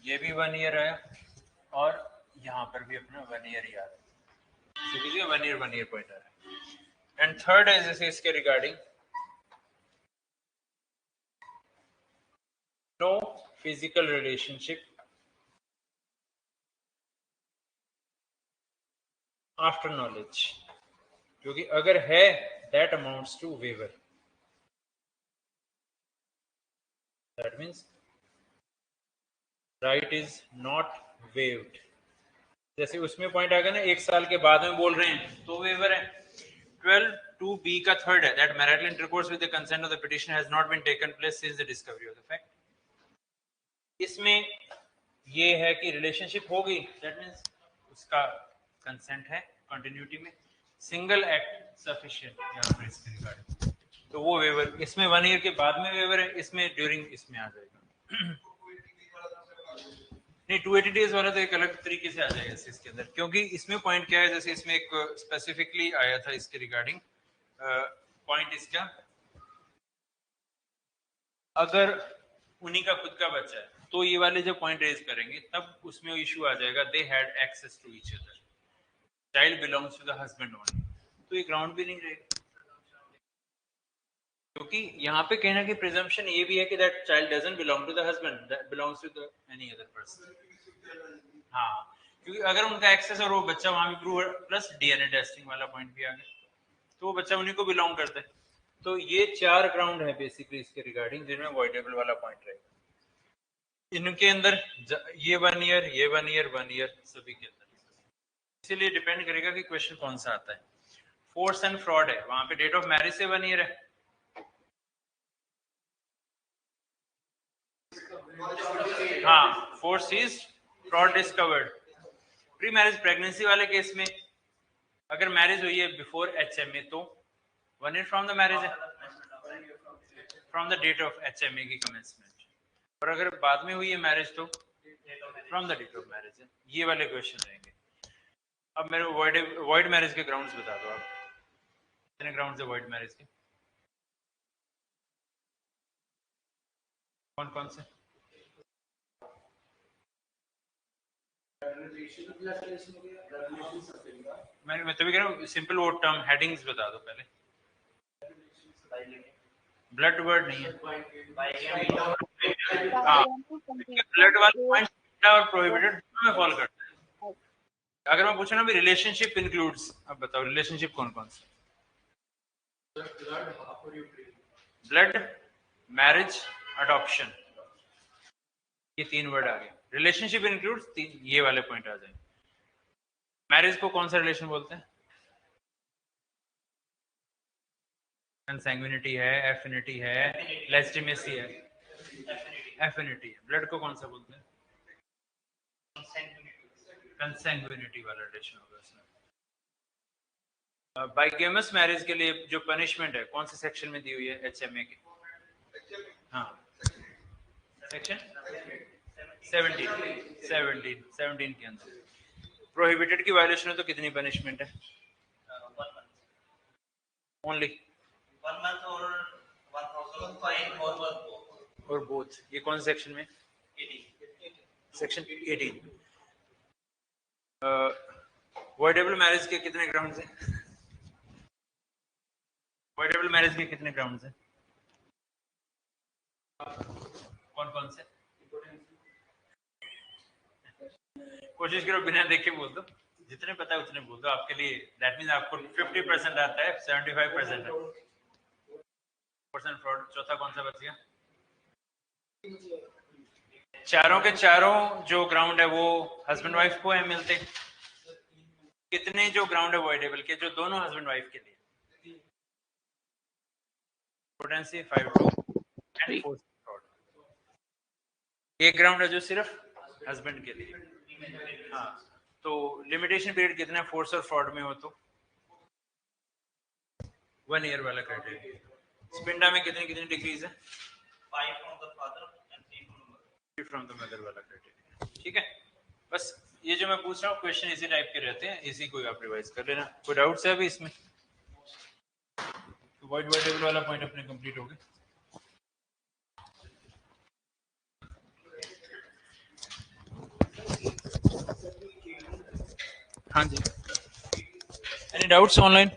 ये भी 1 ईयर आया, और यहाँ पर भी अपना 1 ईयर ही आ रहा है। सीधे 1 ईयर पॉइंट आ रहा है। एंड थर्ड है जैसे इसके regarding no physical relationship after knowledge, क्योंकि अगर है that amounts to waiver. That means right is not waived. जैसे उसमें पॉइंट आ गया ना, 1 साल के बाद में बोल रहे हैं तो वेवर है। 12(2)(b) का थर्ड है that marital intercourse with the consent of the petitioner has not been taken place since the discovery of the fact. इसमें ये है कि रिलेशनशिप हो गई, दैट मीन्स उसका कंसेंट है कंटिन्यूटी में, सिंगल एक्ट सफिशिएंट यहाँ पर इसके रिगार्डिंग, तो वो वेवर। इसमें 1 ईयर के बाद में वेवर है, इसमें ड्यूरिंग इसमें आ जाएगा। नहीं, 280 डेज वाला तो एक अलग तरीके से आ जाएगा इसके अंदर, क्योंकि इसमें पॉइंट क्या है, जैसे इसमें एक स्पेसिफिकली आया था इसके रिगार्डिंग पॉइंट इसका, अगर उन्हीं का खुद का बच्चा है तो ये वाले जब पॉइंट रेज करेंगे तब उसमें इशू आ जाएगा they had access to each other, child belongs to the husband only, तो ये ग्राउंड भी नहीं रहेगा। क्योंकि यहाँ पे कहना कि प्रिजम्पशन ये भी है कि that child doesn't belong to the husband, that belongs to the any other person. हाँ, क्योंकि अगर उनका एक्सेस और वो बच्चा वहां भी प्रूव, प्लस डीएनए टेस्टिंग वाला पॉइंट भी आ गया, तो वो बच्चा उन्हीं को बिलोंग करता है। तो ये 4 ग्राउंड है बेसिकली इसके रिगार्डिंग जिनमें अवॉइडेबल वाला पॉइंट रहेगा। इनके अंदर ये 1 ईयर, ये 1 ईयर, 1 ईयर सभी के अंदर, इसीलिए डिपेंड करेगा कि क्वेश्चन कौन सा आता है। फोर्स एंड फ्रॉड है, वहां पे डेट ऑफ मैरिज से 1 ईयर है। हाँ, force is fraud discovered. Pre marriage pregnancy वाले केस में अगर मैरिज हुई है बिफोर HMA तो 1 ईयर फ्रॉम द मैरिज है, from the date of HMA की कमेंसमेंट, और अगर बाद में हुई है मैरिज तो from the date of marriage है। ये वाले क्वेश्चन रहेंगे। अब मेरे वॉइड मैरिज के ग्राउंड्स बता दो आप, कितने ग्राउंड्स है वॉइड मैरिज के, कौन कौन से? मैं तभी कह रहा हूँ सिंपल वो टर्म हेडिंग्स बता दो पहले। ब्लड वर्ड नहीं है। Bigamy हाँ, ब्लड वाला पॉइंट और प्रोहिबिटेड में फॉल करता है। अगर मैं पूछूं ना भी रिलेशनशिप इंक्लूड्स, अब बताओ रिलेशनशिप कौन कौन से? ब्लड, मैरिज, अडॉप्शन, ये 3 वर्ड आ गए। रिलेशनशिप इंक्लूड्स 3, ये वाले पॉइंट आ जाए। मैरिज को कौन सा रिलेशन बोलते हैं? कंसैंग्विनिटी है, एफिनिटी है, लेजिटिमेसी है, एफिनिटी है। ब्लड को कौन सा बोलते हैं? कंसैंग्विनिटी वाला रिलेशन होगा इसमें। बाइगेमस मैरिज के लिए जो पनिशमेंट है कौन से सेक्शन में दी हुई है? एचएमए के, हाँ, सेक्शन 17 के अंदर। प्रोहिबिटेड की वायलेशन है तो कितनी पनिशमेंट है? 1 month. Only 1 month or 1,000 fine or both. और बोथ। ये कौन से सेक्शन में? 18. सेक्शन 18। वॉइडेबल मैरिज के कितने ग्राउंड्स हैं? वॉइडेबल मैरिज के कितने ग्राउंड्स हैं? कौन कौन से? कोशिश करो बिना देखे बोल दो, जितने पता है उतने बोल दो। आपके लिए दैट मींस आपको 50% आता है, 75% है फ्रॉड। चौथा कौन सा बच गया? चारों के चारों जो ग्राउंड है वो हस्बैंड वाइफ को है मिलते। कितने जो ग्राउंड है वॉइडेबल के जो दोनों हस्बैंड वाइफ के लिए? Potency 5 2 and 4 fraud. एक ग्राउंड है जो सिर्फ हस्बैंड के लिए। हाँ, तो लिमिटेशन पीरियड कितना है फोर्स और फ्रॉड में हो तो? 1 ईयर वाला क्राइटेरिया। स्पिंडा में कितनी कितनी डिग्रीज है? 5 from the father and 3 from the mother. 3 from the mother वाला क्राइटेरिया। ठीक है, बस ये जो मैं पूछ रहा हूँ क्वेश्चन इसी टाइप के रहते हैं, इसी को आप रिवाइज कर लेना। कोई डाउट्स है अभी इसमें? तो वाइड वॉइडेबल वाला पॉइंट अपने कंप्लीट हो गए। हाँ जी, एनी डाउट्स ऑनलाइन?